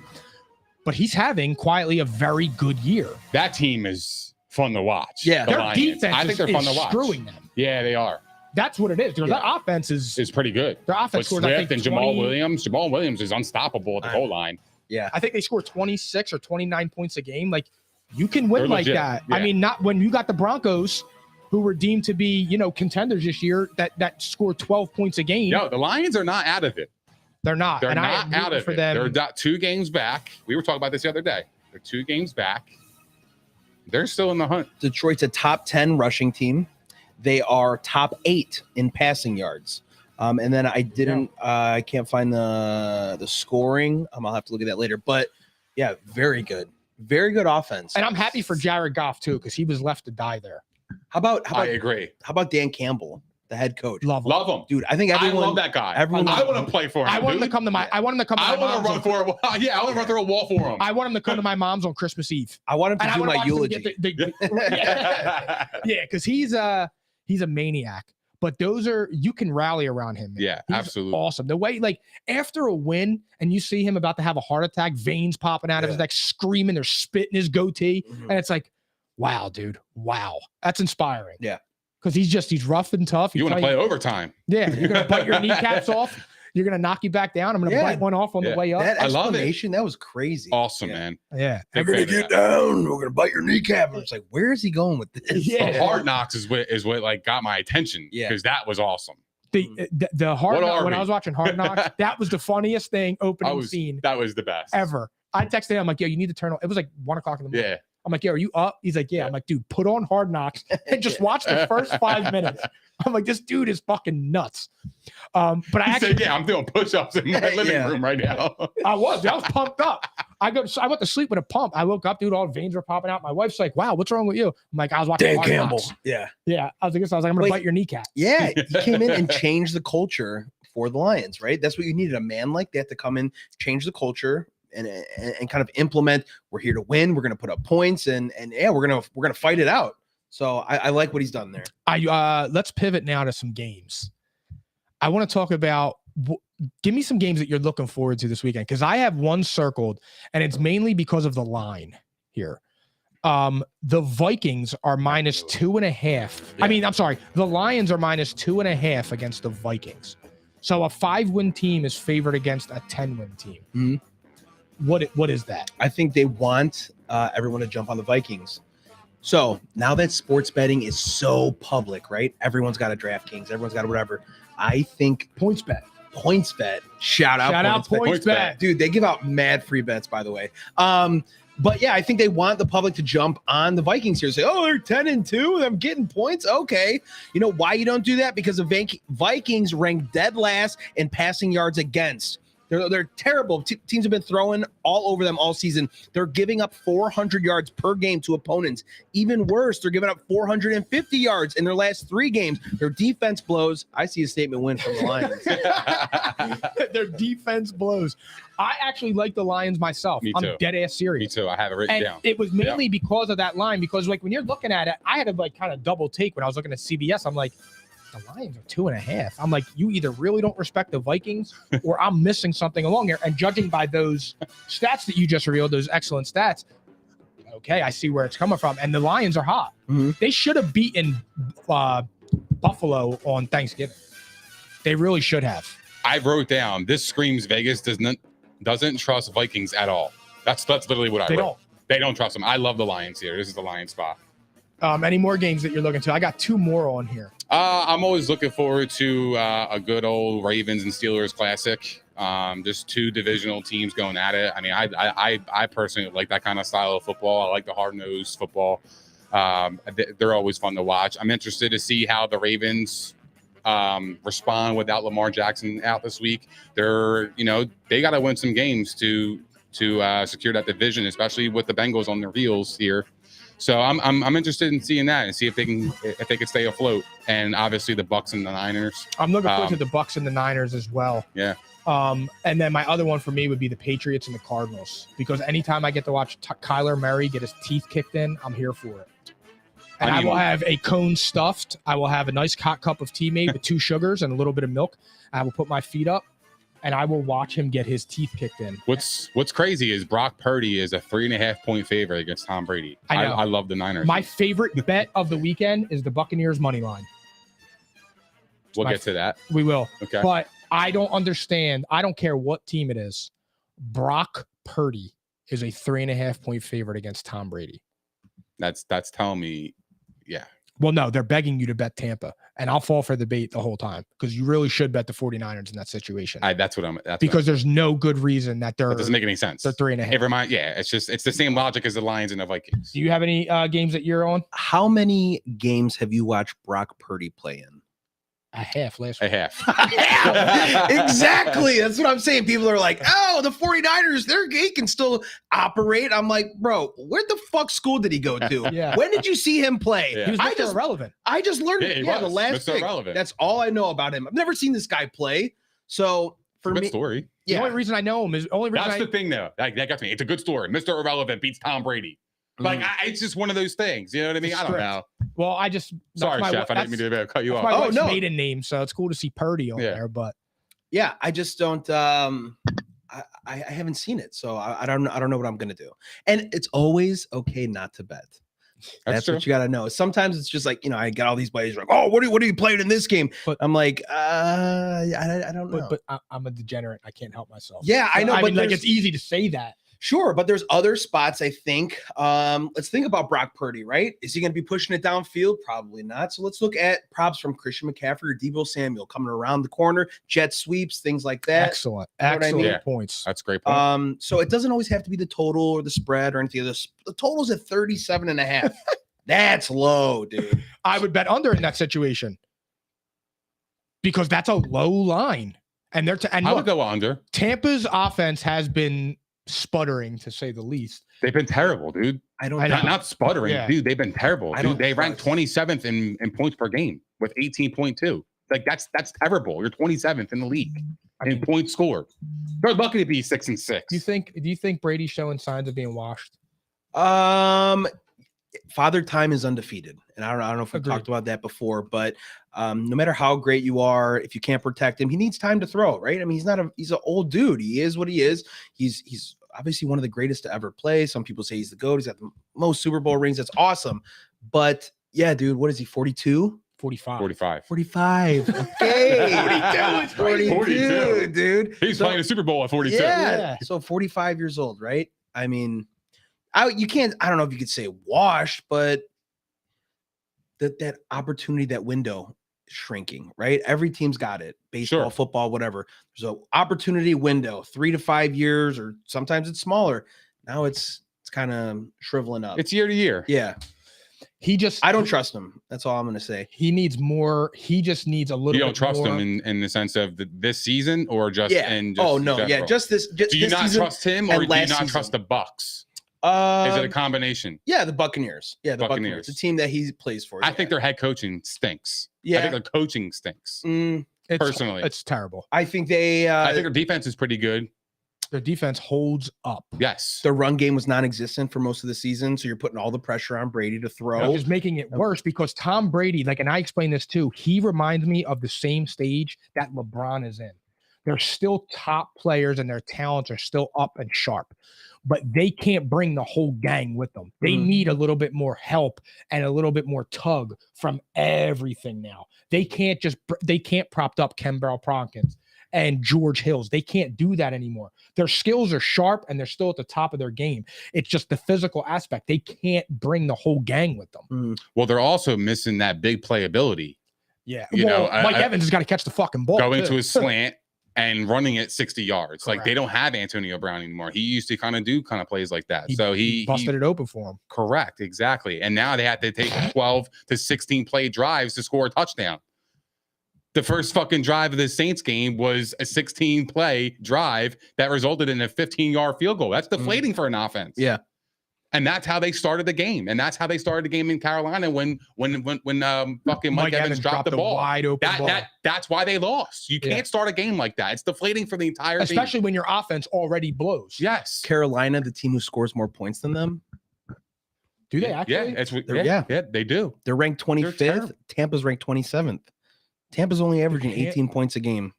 But he's having quietly a very good year. That team is fun to watch. Yeah. The Their Lions. defense I think they're fun to is watch. screwing them. Yeah, they are. That's what it is. Because that offense is Pretty good. their offense With scores, I Swift think, and Jamal 20 Williams. Jamal Williams is unstoppable at the goal line. Yeah. I think they score 26 or 29 points a game. Like, you can win They're like legit. that. Yeah. I mean, not when you got the Broncos, who were deemed to be, contenders this year, that scored 12 points a game. No, the Lions are not out of it. They're not. They're and not out of for it. them. They're 2 games back. We were talking about this the other day. They're 2 games back. They're still in the hunt. Detroit's a top 10 rushing team. They are top 8 in passing yards. And then I can't find the scoring. I'll have to look at that later. But yeah, very good. Very good offense. And I'm happy for Jared Goff too, because he was left to die there. I agree. How about Dan Campbell, the head coach? Love him. Love him. Dude, I think I everyone love that guy. everyone- I want to play for him. I want him to dude. come to my. I want him to come. To I my want to mom's run on- for. Yeah, I want to run through a wall for him. I want him to come to my mom's on Christmas Eve. I want him to And I do wanna my watch him eulogy. get yeah, because he's a maniac. But those are, you can rally around him. Man. Yeah, He's absolutely. awesome. The way, like, after a win and you see him about to have a heart attack, veins popping out of his neck, screaming, they're spitting his goatee. And it's like, wow, dude. Wow. That's inspiring. Yeah. Because he's rough and tough. You want to play overtime? Yeah. You're going to bite your kneecaps off. You're going to knock you back down. I'm going to bite one off on the way up. That I love it. explanation, that was crazy. Awesome, man. Yeah. Big We're fan gonna of get that. down. We're gonna bite your kneecap. It's like, where is he going with this? Yeah. Hard Knocks is what like got my attention. Yeah. because that was awesome. The Hard What Knocks, are when we? I was watching Hard Knocks, that was the funniest thing opening That scene was the best ever. I texted him, I'm like, yo, you need to turn on. It was like 1 o'clock in the morning. Yeah, I'm like, yo, are you up? He's like, yeah. I'm like, dude, put on Hard Knocks and just watch the first 5 minutes. I'm like, this dude is fucking nuts. But I he actually, said, "Yeah, I'm doing push-ups in my living Yeah. room right now." I was pumped up. I went to sleep with a pump. I woke up, dude, all the veins were popping out. My wife's like, wow, what's wrong with you? I'm like, I was watching Dan Hard Campbell. Knocks. Yeah. Yeah. I was like, I'm going to bite your kneecap. Yeah. He came in and changed the culture for the Lions, right? That's what you needed. A man like that to come in, change the culture, and kind of implement. We're here to win. We're going to put up points, and yeah, we're gonna fight it out. So I like what he's done there. Let's pivot now to some games. I want to talk about. Give me some games that you're looking forward to this weekend, because I have one circled, and it's mainly because of the line here. The Vikings are minus 2.5. I mean, I'm sorry. The Lions are minus 2.5 against the Vikings. So a 5-win team is favored against a 10-win team. Mhm. What is that? I think they want everyone to jump on the Vikings. So now that sports betting is so public, right? Everyone's got a DraftKings. Everyone's got a whatever. I think Points bet. Points Bet. Shout out Points bet. Dude, they give out mad free bets, by the way. But yeah, I think they want the public to jump on the Vikings here. Say, oh, they're 10-2. I'm getting points. Okay. You know why you don't do that? Because the Vikings rank dead last in passing yards against. They're terrible. Teams have been throwing all over them all season. They're giving up 400 yards per game to opponents. Even worse, they're giving up 450 yards in their last 3 games. Their defense blows. I see a statement win from the Lions. Their defense blows. I actually like the Lions myself. Me too. I'm dead ass serious. Me too. I have it written And down. it was mainly because of that line, because like when you're looking at it, I had to like kind of double take when I was looking at CBS. I'm like, the Lions are 2.5. I'm like, you either really don't respect the Vikings or I'm missing something along here. And judging by those stats that you just revealed, those excellent stats, okay, I see where it's coming from. And the Lions are hot. Mhm. They should have beaten Buffalo on Thanksgiving. They really should have. I wrote down, this screams Vegas doesn't trust Vikings at all. That's literally what I wrote. They don't trust them. I love the Lions here. This is the Lions spot. Any more games that you're looking to? I got 2 more on here. I'm always looking forward to a good old Ravens and Steelers classic. Just 2 divisional teams going at it. I mean, I personally like that kind of style of football. I like the hard-nosed football. They're always fun to watch. I'm interested to see how the Ravens respond without Lamar Jackson out this week. They got to win some games to secure that division, especially with the Bengals on their heels here. So I'm interested in seeing that and see if they can stay afloat. And obviously the Bucs and the Niners. I'm looking forward to the Bucs and the Niners as well. Yeah. And then my other one for me would be the Patriots and the Cardinals, because anytime I get to watch Kyler Murray get his teeth kicked in, I'm here for it. And I will have a cone stuffed. I will have a nice hot cup of tea made with 2 sugars and a little bit of milk. I will put my feet up, and I will watch him get his teeth kicked in. What's crazy is Brock Purdy is a 3.5-point favorite against Tom Brady. I love the Niners. My favorite bet of the weekend is the Buccaneers money line. We'll get to that. We will. Okay. But I don't understand. I don't care what team it is. Brock Purdy is a 3.5-point favorite against Tom Brady. That's telling me, yeah. Well, no, they're begging you to bet Tampa, and I'll fall for the bait the whole time, because you really should bet the 49ers in that situation. Because there's no good reason that it doesn't make any sense. They're 3.5. It's the same logic as the Lions and the Vikings. Do you have any games that you're on? How many games have you watched Brock Purdy play in? A half last week. A half. Exactly. That's what I'm saying. People are like, oh, the 49ers, he can still operate. I'm like, bro, where the fuck school did he go to? Yeah. When did you see him play? Yeah. He was Mr. Irrelevant. I just learned he the was last Mr. pick. Irrelevant. That's all I know about him. I've never seen this guy play. So for Good me, story. The yeah. only reason I know him is That's the thing, though. That got to me. It's a good story. Mr. Irrelevant beats Tom Brady. Like, it's just one of those things. You know what I mean? I don't know. Well, Sorry, Chef. I didn't mean to cut you off. My wife's maiden name, so it's cool to see Purdy on there. But yeah, I just don't. I haven't seen it, so I don't know what I'm gonna do. And it's always okay not to bet. That's what you got to know. Sometimes it's just like, I got all these buddies like, oh, what are you playing in this game? But I'm like, I don't know. But I'm a degenerate. I can't help myself. Yeah, I know. But like, it's easy to say that. Sure, but there's other spots, I think. Let's think about Brock Purdy, right? Is he going to be pushing it downfield? Probably not. So let's look at props from Christian McCaffrey or Deebo Samuel coming around the corner, jet sweeps, things like that. Excellent. You know Excellent points. That's a great point. So it doesn't always have to be the total or the spread or anything of this. The total's at 37.5. That's low, dude. I would bet under in that situation, because that's a low line. And I would go under. Tampa's offense has been sputtering, to say the least. They've been terrible, dude. Not sputtering, dude. They've been terrible. Dude, they ranked 27th in points per game with 18.2. Like that's terrible. You're 27th in the league in points scored. They're lucky to be 6-6. Do you think Brady's showing signs of being washed? Father Time is undefeated, and I don't know if we talked about that before, but no matter how great you are, if you can't protect him, he needs time to throw, right? I mean, he's an old dude. He is what he is. He's obviously one of the greatest to ever play. Some people say he's the GOAT. He's got the most Super Bowl rings. That's awesome. But yeah, dude, what is he? 42? 45. 45. Okay. 42, dude. He's playing a Super Bowl at 42. Yeah. So 45 years old, right? I mean, I don't know if you could say washed, but that opportunity, that window shrinking, right? Every team's got it. Baseball, football, whatever. There's an opportunity window, 3 to 5 years, or sometimes it's smaller. Now it's kind of shriveling up. It's year to year. Yeah. I don't trust him. That's all I'm going to say. He needs more. He just needs a little bit more. You don't trust him in the sense of this season, or just in just oh no, general? Yeah, just this. Do you not trust him, or do you not trust the Bucs? Is it a combination? Yeah, the Buccaneers. Yeah, the Buccaneers. The team that he plays for. I think their head coaching stinks. Yeah, I think their coaching stinks. Personally, it's terrible. I think I think their defense is pretty good. Their defense holds up. Yes. The run game was non-existent for most of the season, so you're putting all the pressure on Brady to throw. Which is making it worse, because Tom Brady, and I explained this too, he reminds me of the same stage that LeBron is in. They're still top players and their talents are still up and sharp, but they can't bring the whole gang with them. They need a little bit more help and a little bit more tug from everything now. They can't prop up Ken Bell Pronkins and George Hills. They can't do that anymore. Their skills are sharp and they're still at the top of their game. It's just the physical aspect. They can't bring the whole gang with them. Well, they're also missing that big playability. Yeah. Mike Evans has got to catch the fucking ball. Going to a slant and running it 60 yards. Correct. Like they don't have Antonio Brown anymore. He used to kind of do plays like that. He busted it open for him. Correct. Exactly. And now they have to take 12 to 16 play drives to score a touchdown. The first fucking drive of the Saints game was a 16 play drive that resulted in a 15-yard field goal. That's deflating for an offense. Yeah. And that's how they started the game. And that's how they started the game in Carolina when fucking Mike Evans dropped the ball. Wide open ball. That's why they lost. You can't start a game like that. It's deflating for the entire team. Especially when your offense already blows. Yes. Carolina, the team who scores more points than them. Do they actually? Yeah, they do. They're ranked 25th. Tampa's ranked 27th. Tampa's only averaging 18 points a game.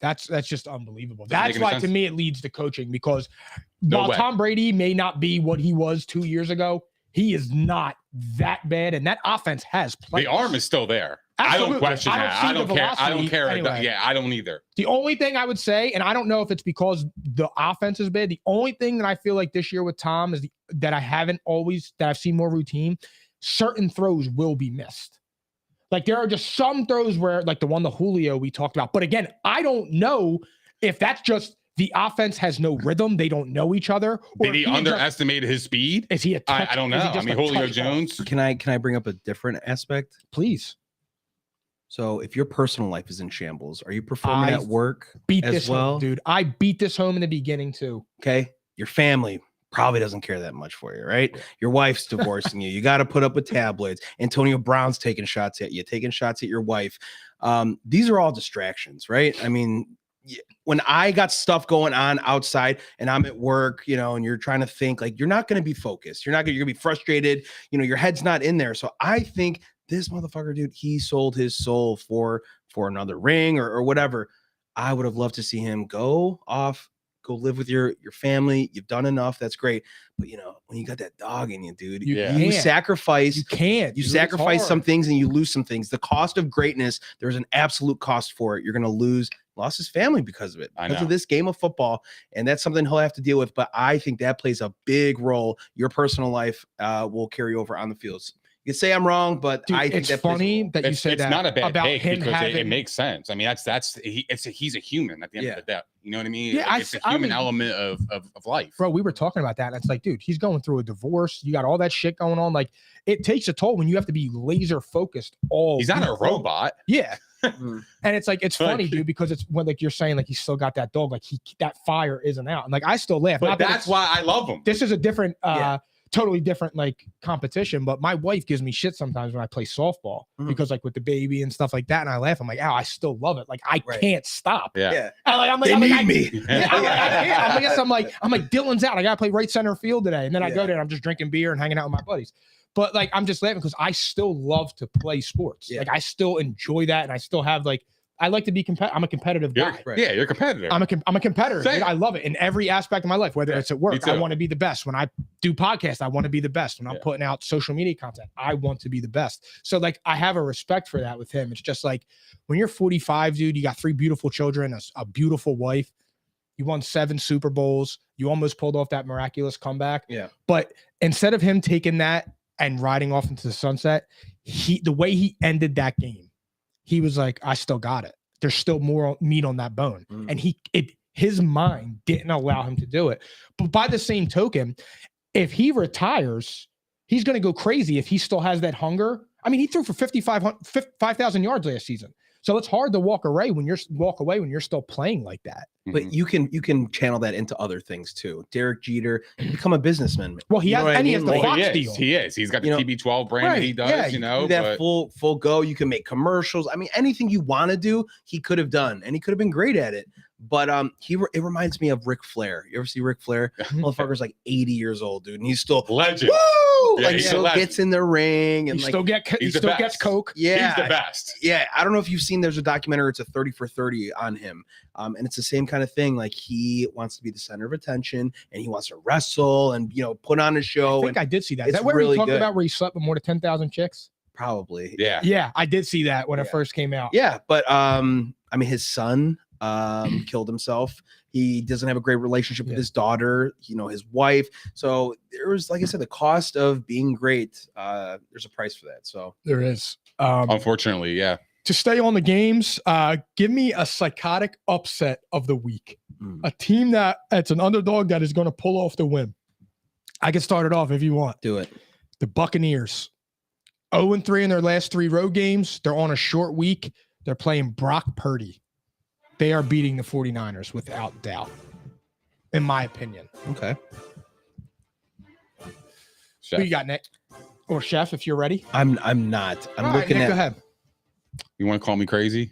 That's just unbelievable. Doesn't That's why, to me, it leads to coaching because while Tom Brady may not be what he was 2 years ago, he is not that bad, and that offense has played. The arm is still there. Absolutely. I don't question that. I don't care. I don't care. Anyway. Yeah, I don't either. The only thing I would say, and I don't know if it's because the offense is bad, the only thing that I feel like this year with Tom is that I've seen more routine, certain throws will be missed. Like there are just some throws where, like the one to Julio we talked about. But again, I don't know if that's just the offense has no rhythm. They don't know each other. Or Did he underestimate his speed? Is he a touch, I don't know. I mean, Julio Jones. Can I bring up a different aspect? Please. So if your personal life is in shambles, are you performing at work beat as this well? Home, dude. I beat this home in the beginning too. Okay. Your family probably doesn't care that much for you, right? Your wife's divorcing you. You got to put up with tabloids. Antonio Brown's taking shots at you, taking shots at your wife. These are all distractions, right? I mean, when I got stuff going on outside and I'm at work, and you're trying to think, like, you're not going to be focused. You're going to be frustrated. Your head's not in there. So I think this motherfucker, dude, he sold his soul for another ring or whatever. I would have loved to see him go live with your family. You've done enough. That's great. But when you got that dog in you, dude, you sacrifice. You sacrifice some things and you lose some things. The cost of greatness, there's an absolute cost for it. You're going to lost his family because of it, because of this game of football. And that's something he'll have to deal with. But I think that plays a big role. Your personal life will carry over on the fields. You can say I'm wrong, but dude, I think it's funny that you said that. It's not a bad about take him because it makes sense. I mean, he's a human at the end of the day. You know what I mean? Yeah, it's a human element of life. Bro, we were talking about that. And it's like, dude, he's going through a divorce. You got all that shit going on. Like, it takes a toll when you have to be laser focused all. He's not a robot. Yeah. And it's like, it's funny, dude, because it's when, like you're saying, like he's still got that dog, like that fire isn't out. And like, I still laugh. But that's why I love him. This is a different, totally different like competition. But my wife gives me shit sometimes when I play softball because like with the baby and stuff like that. And I laugh. I'm like, I still love it. Like I can't stop. Yeah. I'm like, Dylan's out. I got to play right center field today. And then I go there and I'm just drinking beer and hanging out with my buddies. But like, I'm just laughing because I still love to play sports. Like I still enjoy that. And I still have like, I like to be competitive. I'm a competitive guy. Yeah, you're a competitor. I'm a competitor. Dude. I love it in every aspect of my life, whether it's at work. I want to be the best. When I do podcasts, I want to be the best. When I'm putting out social media content, I want to be the best. So like, I have a respect for that with him. It's just like when you're 45, dude, you got 3 beautiful children, a beautiful wife. You won 7 Super Bowls. You almost pulled off that miraculous comeback. Yeah. But instead of him taking that and riding off into the sunset, the way he ended that game, he was like, I still got it. There's still more meat on that bone. And his mind didn't allow him to do it. But by the same token, if he retires, he's going to go crazy if he still has that hunger. I mean, he threw for 5,000 yards last season. So it's hard to walk away when you're still playing like that. But you can channel that into other things too. Derek Jeter, become a businessman. Well, he has the Fox deal. He is. He's got the TB12 brand that he does. That full go. You can make commercials. I mean, anything you want to do, he could have done, and he could have been great at it. But it reminds me of Ric Flair. You ever see Ric Flair? Motherfucker's like 80 years old, dude, and he's still legend. Woo! Like still gets in the ring and he still gets coke. Yeah, he's the best. Yeah, I don't know if you've seen. There's a documentary. It's a 30 for 30 on him, and it's the same kind of thing. Like he wants to be the center of attention, and he wants to wrestle and put on a show. I think I did see that. Is that where he talked about where he slept with more than 10,000 chicks? Probably. Yeah, I did see that when it first came out. Yeah, but I mean, his son killed himself. He doesn't have a great relationship with his daughter, his wife. So there was, like I said, the cost of being great. There's a price for that. So there is. Unfortunately, yeah. To stay on the games, give me a psychotic upset of the week. A team that's an underdog that is going to pull off the win. I can start it off if you want. Do it. The Buccaneers. 0-3 in their last 3 road games. They're on a short week. They're playing Brock Purdy. They are beating the 49ers without doubt, in my opinion. Okay. Chef. Who you got, Nick? Or Chef, if you're ready. I'm not. I'm All looking right, Nick, at. go ahead. You want to call me crazy?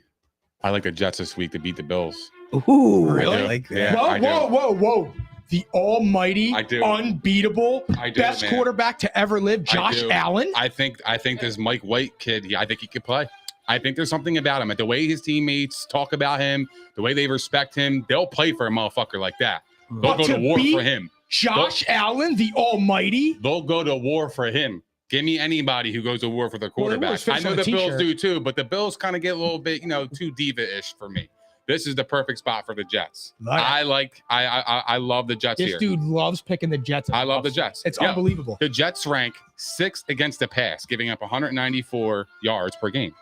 I like the Jets this week to beat the Bills. Ooh, Really? I like that. Yeah. Whoa. The almighty, unbeatable, best man. quarterback to ever live, Josh Allen. I think this Mike White kid, I think he could play. I think there's something about him. The way his teammates talk about him, the way they respect him, they'll play for a motherfucker like that. They'll go to war for him. Josh Allen, the almighty. They'll go to war for him. Give me anybody who goes to war for their quarterback. I know the Bills do too, but the Bills kind of get a little bit, too diva-ish for me. This is the perfect spot for the Jets. I love the Jets here. This dude loves picking the Jets. I love the Jets. It's unbelievable. The Jets rank 6th against the pass, giving up 194 yards per game.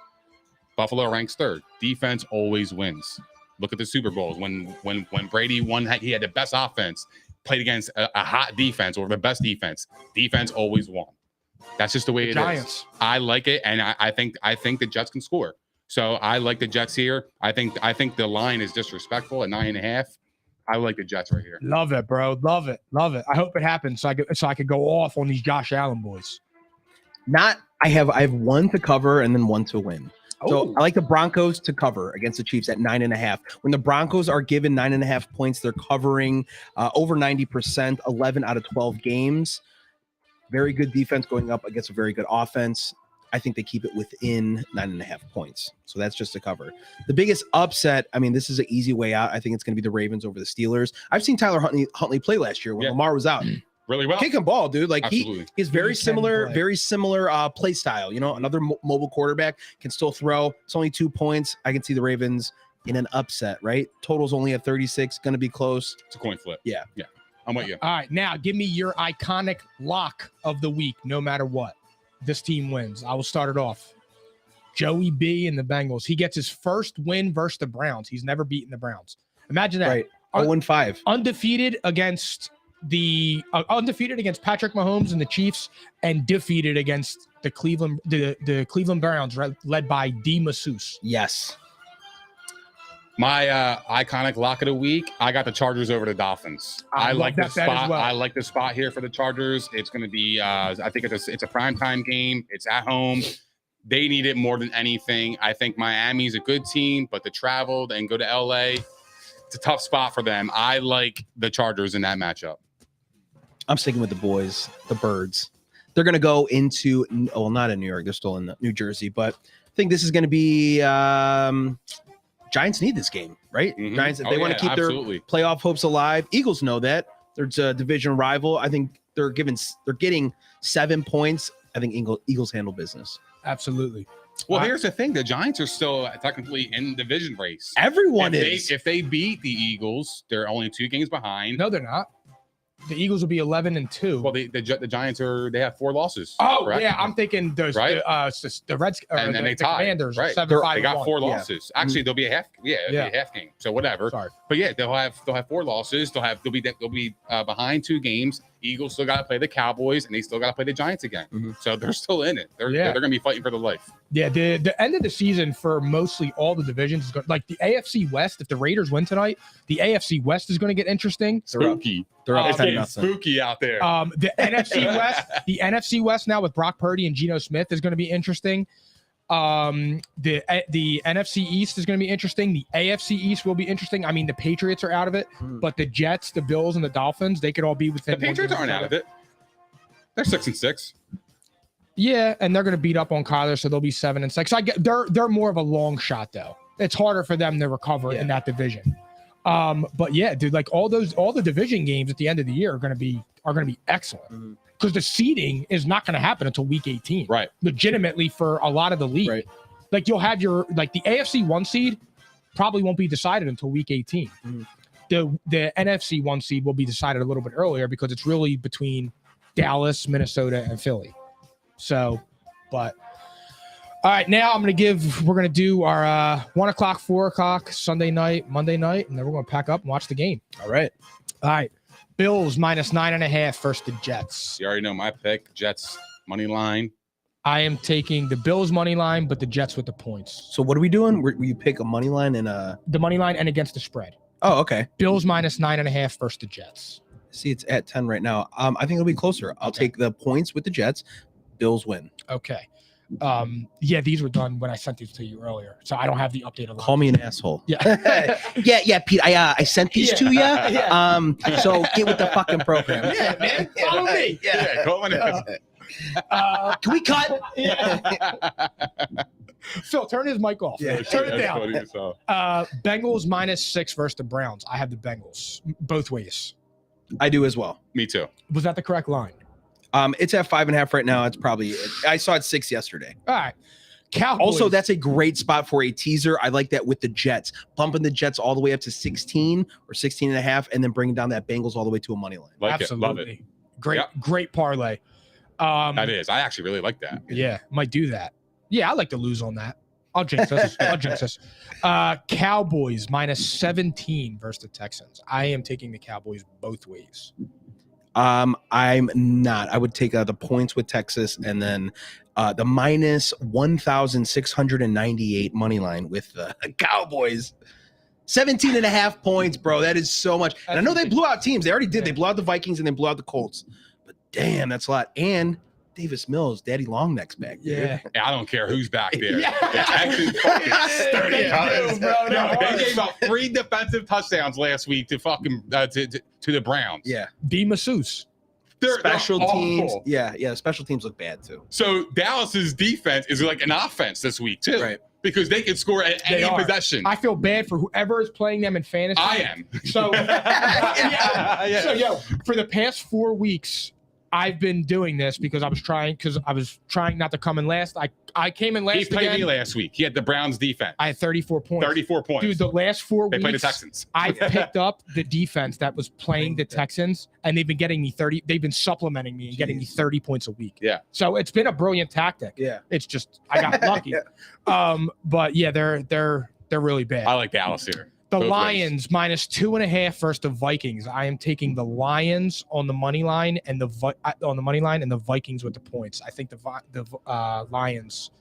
Buffalo ranks 3rd. Defense always wins. Look at the Super Bowls. When Brady won, he had the best offense, played against a hot defense or the best defense. Defense always won. That's just the way it is. I like it, and I think the Jets can score. So I like the Jets here. I think the line is disrespectful at 9.5. I like the Jets right here. Love it, bro. Love it. I hope it happens so I could go off on these Josh Allen boys. I have one to cover and then one to win. So I like the Broncos to cover against the Chiefs at 9.5. When the Broncos are given 9.5 points, they're covering over 90%, 11 out of 12 games. Very good defense going up against a very good offense. I think they keep it within 9.5 points. So that's just a cover. The biggest upset, this is an easy way out. I think it's going to be the Ravens over the Steelers. I've seen Tyler Huntley play last year when Lamar was out. Really well. Kick and ball, dude. Like he's very similar play style. Another mobile quarterback can still throw. It's only 2 points. I can see the Ravens in an upset, right? Total's only at 36, going to be close. It's a coin flip. Yeah. I'm with you. All right, now give me your iconic lock of the week, no matter what. This team wins. I will start it off. Joey B and the Bengals. He gets his first win versus the Browns. He's never beaten the Browns. Imagine that. Right. 0-5. Undefeated against Patrick Mahomes and the Chiefs, and defeated against the Cleveland Browns, led by D. Masseuse. Yes. My iconic lock of the week, I got the Chargers over the Dolphins. I like the spot. Well. I like the spot here for the Chargers. It's going to be, I think it's a primetime game. It's at home. They need it more than anything. I think Miami's a good team, but to travel and go to LA, it's a tough spot for them. I like the Chargers in that matchup. I'm sticking with the boys, the Birds. They're going to go into, not in New York. They're still in New Jersey, but I think this is going to be, Giants need this game, right? Mm-hmm. Giants, if they want to keep their playoff hopes alive. Eagles know that. There's a division rival. I think they're getting 7 points. I think Eagles handle business. Absolutely. Well, here's the thing. The Giants are still technically in the division race. Everyone is. If they beat the Eagles, they're only 2 games behind. No, they're not. The Eagles will be 11-2. Well, the Giants they have 4 losses. Oh, correct? yeah. I'm thinking the Reds and then they tie. Commanders. Right. 7-5. They got 4 losses. Actually, they'll be a half. Be a half game. So whatever. Sorry. But yeah, they'll have 4 losses. They'll be behind 2 games. Eagles still got to play the Cowboys, and they still got to play the Giants again. Mm-hmm. So they're still in it. They're going to be fighting for their life. Yeah, the end of the season for mostly all the divisions is going, like the AFC West. If the Raiders win tonight, the AFC West is going to get interesting. Spooky. They're up. It's getting spooky out there. The NFC West now with Brock Purdy and Geno Smith is going to be interesting. The NFC East is going to be interesting. The AFC East will be interesting. I mean, the Patriots are out of it, but the Jets, the Bills, and the Dolphins, they could all be within. The Patriots aren't out of it. They're 6-6. Yeah, and they're going to beat up on Kyler, so they'll be 7-6. They're more of a long shot though. It's harder for them to recover in that division. But yeah, dude, like all the division games at the end of the year are going to be excellent. Because the seeding is not going to happen until week 18. Right. Legitimately for a lot of the league. Right. Like you'll have the AFC 1 seed probably won't be decided until week 18. Mhm. The NFC 1 seed will be decided a little bit earlier because it's really between Dallas, Minnesota, and Philly. So, but all right, now we're going to do our 1 o'clock, 4 o'clock Sunday night, Monday night, and then we're going to pack up and watch the game. All right. All right. Bills -9.5 versus the Jets. You already know my pick. Jets money line. I am taking the Bills money line, but the Jets with the points. So what are we doing? Will you pick a money line and a? The money line and against the spread. Oh, okay. Bills -9.5 versus the Jets. See, it's at 10 right now. I think it'll be closer. I'll take the points with the Jets. Bills win. Okay. Yeah, these were done when I sent these to you earlier, so I don't have the updated line. Call me an asshole. Yeah. yeah, Pete. I sent these to you. Yeah. So get with the fucking program. Yeah, man. Follow me. Yeah, call it out. Can we cut? Phil, turn his mic off. Yeah. Turn it That's down. funny as hell. Bengals -6 versus the Browns. I have the Bengals both ways. I do as well. Me too. Was that the correct line? It's at 5.5 right now. It's probably. I saw it 6 yesterday. All right. Cowboys. Also, that's a great spot for a teaser. I like that with the Jets, bumping the Jets all the way up to 16 or 16.5, and then bringing down that Bengals all the way to a money line. Like absolutely it. Love it. Great, Yep. great parlay. That is. I actually really like that. Yeah, might do that. Yeah, I like to lose on that. I'll jinx us. Cowboys -17 versus the Texans. I am taking the Cowboys both ways. I'm not. I would take the points with Texas and then the -1,698 money line with the Cowboys. 17.5 points, bro. That is so much. And I know they blew out teams. They already did. They blew out the Vikings and they blew out the Colts. But damn, that's a lot. And Davis Mills, Daddy Long neck's back. Dude. Yeah. I don't care who's back there. Yeah. The Texans fucking sturdy. They do, bro. No, they gave up 3 defensive touchdowns last week to fucking to the Browns. Yeah. D. Masseuse. They're Special teams. awful. Yeah. Special teams look bad too. So Dallas's defense is like an offense this week too, Right. because they can score at They any are. possession. I feel bad for whoever is playing them in fantasy. I am. So, so for the past 4 weeks, I've been doing this because I was trying not to come in last. I came in last. He played again. me last week. He had the Browns defense. I had 34 points. 34 points. Dude, the last 4 they weeks, played the Texans. I picked up the defense that was playing the Texans, and they've been getting me 30. They've been supplementing me and getting me 30 points a week. Yeah. So it's been a brilliant tactic. Yeah. It's just I got lucky. But yeah, they're really bad. I like Dallas here. The Both Lions -2.5 versus the Vikings. I am taking the Lions on the money line and the Vikings with the points. I think the Lions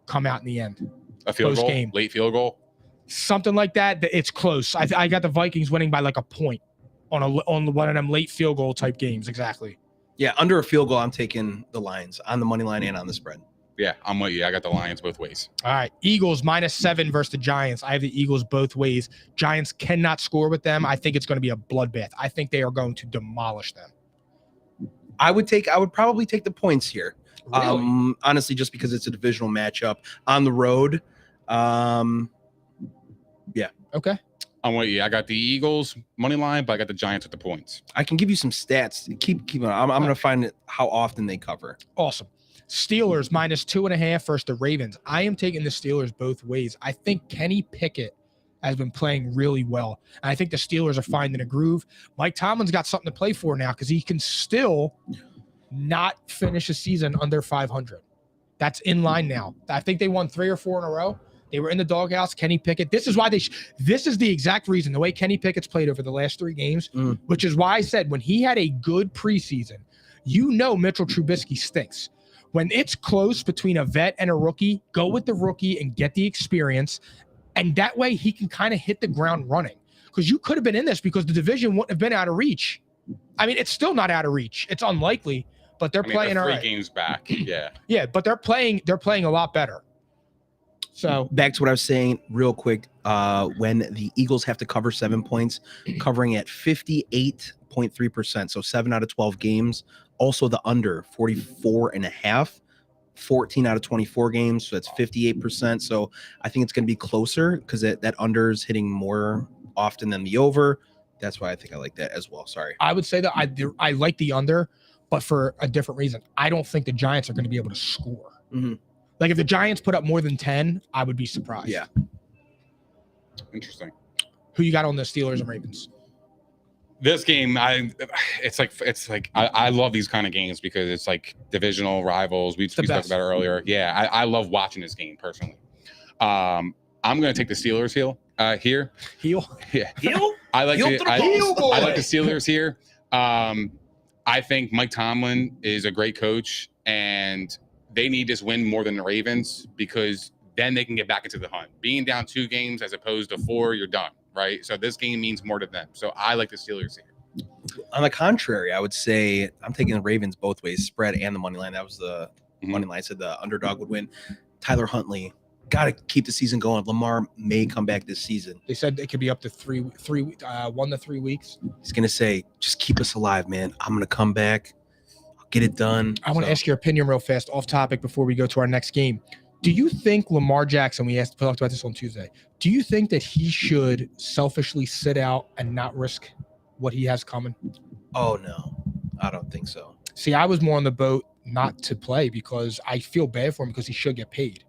come out in the end. A field Close goal, game. late field goal. Something like that. It's close. I got the Vikings winning by like a point on one of them late field goal type games. Exactly. Yeah, under a field goal, I'm taking the Lions on the money line and on the spread. Yeah, I'm with you. I got the Lions both ways. All right. Eagles -7 versus the Giants. I have the Eagles both ways. Giants cannot score with them. I think it's going to be a bloodbath. I think they are going to demolish them. I would probably take the points here. Really? Honestly, just because it's a divisional matchup on the road. Okay. I'm with you. I got the Eagles money line, but I got the Giants at the points. I can give you some stats. Keep on. I'm going to find how often they cover. Awesome. Steelers -2.5 versus the Ravens. I am taking the Steelers both ways. I think Kenny Pickett has been playing really well. And I think the Steelers are finding a groove. Mike Tomlin's got something to play for now because he can still not finish a season under 500. That's in line now. I think they won 3 or 4 in a row. They were in the doghouse. Kenny Pickett. This is why this is the exact reason, the way Kenny Pickett's played over the last 3 games, which is why I said when he had a good preseason, Mitchell Trubisky stinks. When it's close between a vet and a rookie, go with the rookie and get the experience. And that way he can kind of hit the ground running. Because you could have been in this because the division wouldn't have been out of reach. I mean, it's still not out of reach. It's unlikely, but they're playing all right. 3 games back. Yeah. Yeah, but they're playing a lot better. So back to what I was saying real quick. When the Eagles have to cover 7 points, covering at 58.3%. So 7 out of 12 games. Also the under 44.5, 14 out of 24 games. So that's 58%. So I think it's going to be closer because that under is hitting more often than the over. That's why I think I like that as well. Sorry. I would say that I like the under, but for a different reason. I don't think the Giants are going to be able to score. Mm-hmm. Like if the Giants put up more than 10, I would be surprised. Yeah. Interesting. Who you got on the Steelers and Ravens? This game, I love these kind of games because it's like divisional rivals. We spoke about it earlier. Yeah, I love watching this game personally. I'm going to take the Steelers here. Heel? Yeah. Heel? I like Heel the Steelers here. I think Mike Tomlin is a great coach, and they need this win more than the Ravens because then they can get back into the hunt. Being down 2 games as opposed to 4, you're done, right? So this game means more to them. So I like the Steelers here. On the contrary, I would say I'm taking the Ravens both ways, spread and the money line. That was the money line. I said the underdog would win. Tyler Huntley, got to keep the season going. Lamar may come back this season. They said it could be up to 1 to 3 weeks. He's going to say, just keep us alive, man. I'm going to come back. I'll get it done. I want to ask your opinion real fast, off topic, before we go to our next game. Do you think Lamar Jackson, we talked about this on Tuesday, do you think that he should selfishly sit out and not risk what he has coming? Oh, no. I don't think so. See, I was more on the boat not to play because I feel bad for him because he should get paid.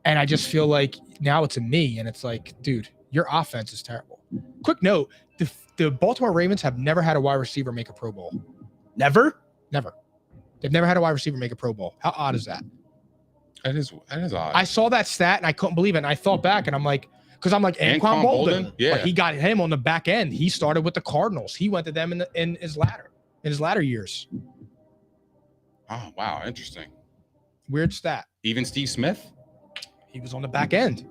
And I just feel like now it's a knee, and it's like, dude, your offense is terrible. Quick note, the Baltimore Ravens have never had a wide receiver make a Pro Bowl. Never? Never. They've never had a wide receiver make a Pro Bowl. How odd is that? That is odd. I saw that stat, and I couldn't believe it. And I thought back, and I'm like, because I'm like, Anquan Bolden. Yeah. But he got him on the back end. He started with the Cardinals. He went to them in his latter years. Oh, wow. Interesting. Weird stat. Even Steve Smith? He was on the back end.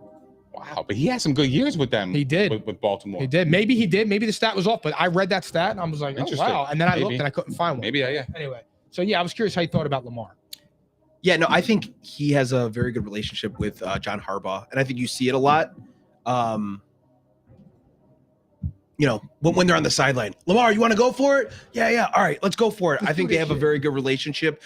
Wow. But he had some good years with them. He did. With Baltimore. He did. Maybe he did. Maybe the stat was off, but I read that stat, and I was like, oh, wow. And then I looked, and I couldn't find one. Maybe, yeah. Anyway. So, yeah, I was curious how you thought about Lamar. Yeah, no, I think he has a very good relationship with John Harbaugh, and I think you see it a lot. You know, when they're on the sideline, Lamar, you want to go for it? Yeah. All right, let's go for it. I think they have a very good relationship,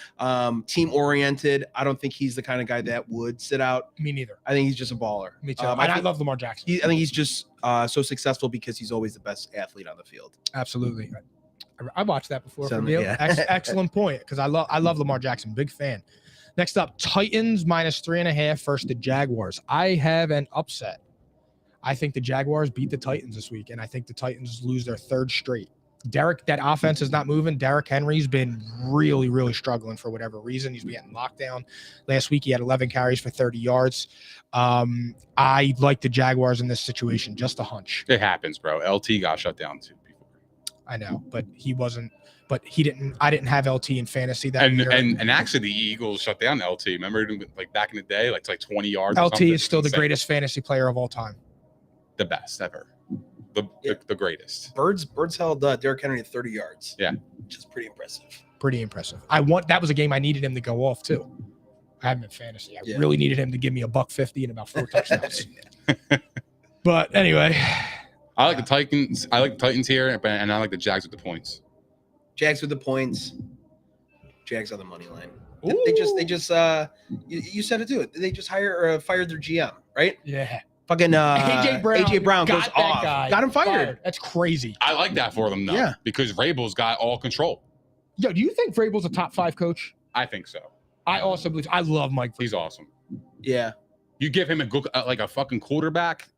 team oriented. I don't think he's the kind of guy that would sit out. Me neither. I think he's just a baller. Me too. I love Lamar Jackson. I think he's just so successful because he's always the best athlete on the field. Absolutely. I watched that before. Yeah. Excellent point, because I love Lamar Jackson. Big fan. Next up, Titans -3.5 versus the Jaguars. I have an upset. I think the Jaguars beat the Titans this week, and I think the Titans lose their 3rd straight. That offense is not moving. Derrick Henry's been really, really struggling for whatever reason. He's getting locked down. Last week, he had 11 carries for 30 yards. I like the Jaguars in this situation. Just a hunch. It happens, bro. LT got shut down too before. I know, but he wasn't. But he didn't. I didn't have LT in fantasy that year. And actually, the Eagles shut down LT. Remember, like back in the day, like 20 yards. LT is still the greatest fantasy player of all time. The best ever. The greatest. Birds held Derrick Henry at 30 yards. Yeah, which is pretty impressive. Pretty impressive. That was a game I needed him to go off too. I have him in fantasy. I really needed him to give me $150 and about 4 touchdowns. But anyway, I like the Titans. I like the Titans here, and I like the Jags with the points. Jags with the points. Jags on the money line. They just you said it too. They just fired their GM, right? Yeah. Fucking AJ Brown goes off. Guy got him fired. That's crazy. I like that for them though. Yeah. Because Vrabel's got all control. Yo, do you think Vrabel's a top 5 coach? I think so. I also believe. I love Mike Vrabel. He's awesome. Yeah. You give him a good like a fucking quarterback.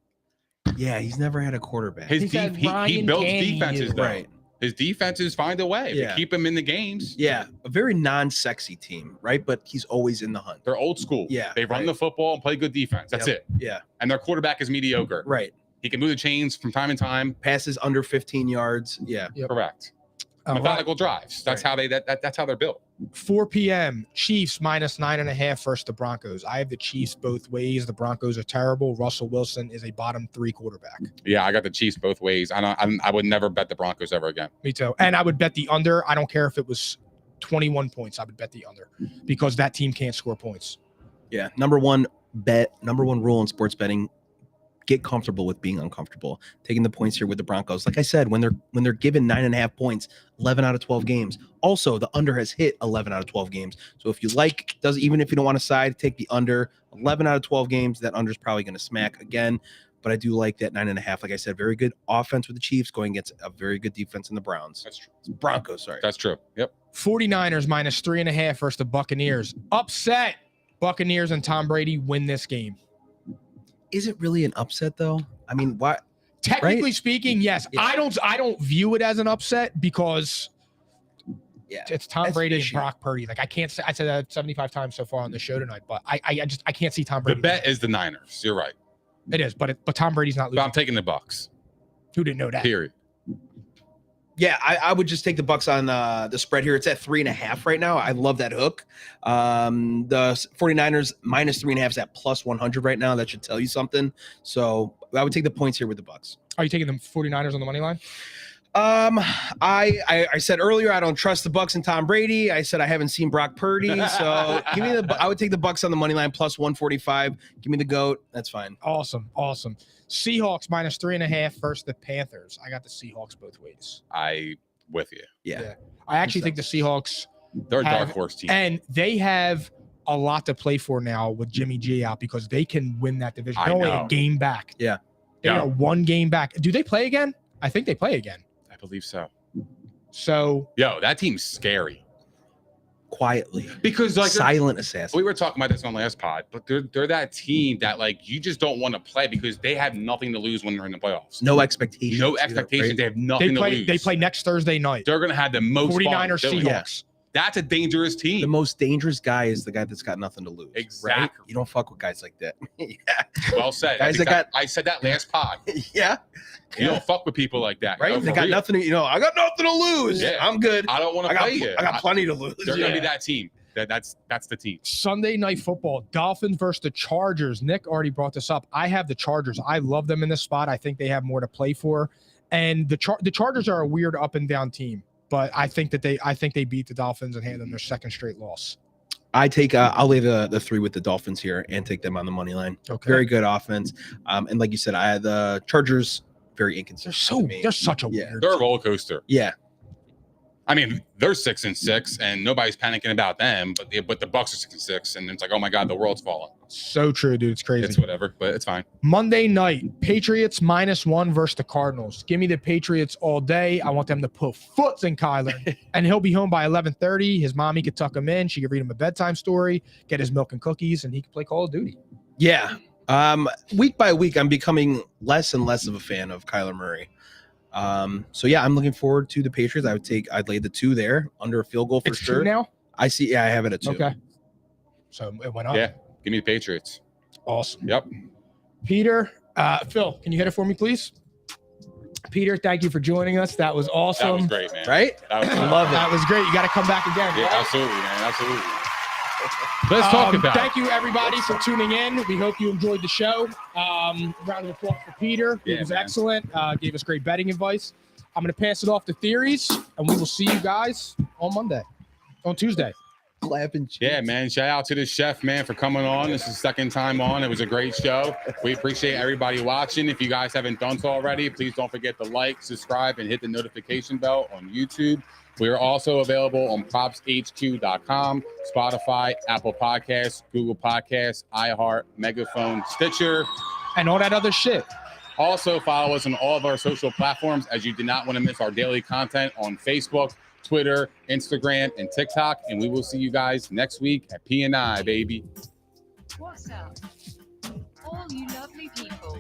Yeah, he's never had a quarterback. He builds defenses though. Right. His defenses find a way to keep him in the games. Yeah, a very non-sexy team, right? But he's always in the hunt. They're old school. Yeah, they run the football and play good defense. That's it. Yeah, and their quarterback is mediocre. Right. He can move the chains from time to time. Passes under 15 yards. Yeah, correct. Methodical drives. That's how that's how they're built. 4 p.m. Chiefs -9.5 versus the Broncos. I have the Chiefs both ways. The Broncos are terrible. Russell Wilson is a bottom 3 quarterback. Yeah, I got the Chiefs both ways. I would never bet the Broncos ever again. Me too. And I would bet the under. I don't care if it was 21 points. I would bet the under because that team can't score points. Yeah. Number one rule in sports betting: get comfortable with being uncomfortable. Taking the points here with the Broncos. Like I said, when they're given 9.5 points, 11 out of 12 games. Also, the under has hit 11 out of 12 games. So if you even if you don't want to side, take the under. 11 out of 12 games, that under is probably going to smack again. But I do like that 9.5. Like I said, very good offense with the Chiefs going against a very good defense in the Browns. That's true. Broncos, sorry. That's true. Yep. 49ers -3.5 versus the Buccaneers. Upset. Buccaneers and Tom Brady win this game. Is it really an upset though? I mean, what? Technically speaking, yes. Yeah. I don't view it as an upset because Yeah, it's Tom that's Brady fishy. and Brock Purdy. Like I can't say, I said that 75 times so far on the show tonight, but I can't see Tom The Brady. bet is the Niners. You're right. It is, but Tom Brady's not But losing. I'm taking the Bucks. Who didn't know that? Period. Yeah, I would just take the Bucks on the spread here. It's at 3.5 right now. I love that hook. The 49ers minus 3.5 is at plus 100 right now. That should tell you something. So I would take the points here with the Bucks. Are you taking the 49ers on the money line? I said earlier I don't trust the Bucks and Tom Brady. I said I haven't seen Brock Purdy, so give me I would take the Bucks on the money line plus 145. Give me the GOAT. That's fine. Awesome. Seahawks minus 3.5 versus the Panthers. I got the Seahawks both ways. I with you. Yeah. I actually think the Seahawks, They're a have- dark horse team. and they have a lot to play for now with Jimmy G out because they can win that division. I They're only know. a game back. Yeah. They're Yeah. one game back. Do they play again? I think they play again. I believe so. So Yo, that team's scary. Quietly. Because like Silent assassin. we were talking about this on last pod, but they're that team that like you just don't want to play because they have nothing to lose when they're in the playoffs. No expectations. No either, expectations. right? They have nothing to lose. they play next Thursday night. They're gonna have the most 49ers fun doing it. Seahawks. That's a dangerous The team. most dangerous guy is the guy that's got nothing to lose. Right? Exactly. You don't fuck with guys like that. Yeah. Well said. Guys That's that I said that last pod. Yeah. You don't fuck with people like that. Right? Yo, They for got real. nothing to, I got nothing to lose. Yeah. I'm good. I don't want I to got play you. I got plenty to lose. They're gonna be Yeah. that team. That's the team. Sunday night football, Dolphins versus the Chargers. Nick already brought this up. I have the Chargers. I love them in this spot. I think they have more to play for. And the Chargers are a weird up and down team, but I think they beat the Dolphins and hand them their second straight loss. I'll lay the 3 with the Dolphins here and take them on the money line. Okay. Very good offense. And like you said, I had the Chargers very inconsistent. They're such a Yeah. weird They're a team. roller coaster. Yeah. I mean, they're 6-6, and nobody's panicking about them. But the Bucks are 6-6, and it's like, oh my god, the world's falling. So true, dude. It's crazy. It's whatever, but it's fine. Monday night, Patriots -1 versus the Cardinals. Give me the Patriots all day. I want them to put foots in Kyler, and he'll be home by 11:30. His mommy could tuck him in. She could read him a bedtime story, get his milk and cookies, and he could play Call of Duty. Yeah. Week by week, I'm becoming less and less of a fan of Kyler Murray. So yeah, I'm looking forward to the Patriots. I'd lay the 2 there under a field goal for It's sure. true now. I see. Yeah, I have it at 2. Okay. So it went up. Yeah, give me the Patriots. Awesome. Yep. Peter, Phil, can you hit it for me, please? Peter, thank you for joining us. That was awesome. That was great, man. Right? That was I love it. That was great. You got to come back again. Yeah, absolutely, man. Absolutely. Let's talk about Thank you, everybody, for tuning in. We hope you enjoyed the show. Round of applause for Peter. He Yeah, was man. excellent. Gave us great betting advice. I'm going to pass it off to Theories, and we will see you guys on Tuesday. Clapping cheeks. Yeah, man. Shout out to the chef, man, for coming on. This is the second time on. It was a great show. We appreciate everybody watching. If you guys haven't done so already, please don't forget to like, subscribe, and hit the notification bell on YouTube. We are also available on propshq.com, Spotify, Apple Podcasts, Google Podcasts, iHeart, Megaphone, Stitcher. And all that other shit. Also, follow us on all of our social platforms as you do not want to miss our daily content on Facebook, Twitter, Instagram, and TikTok. And we will see you guys next week at P&I, baby. What's up, all you lovely people?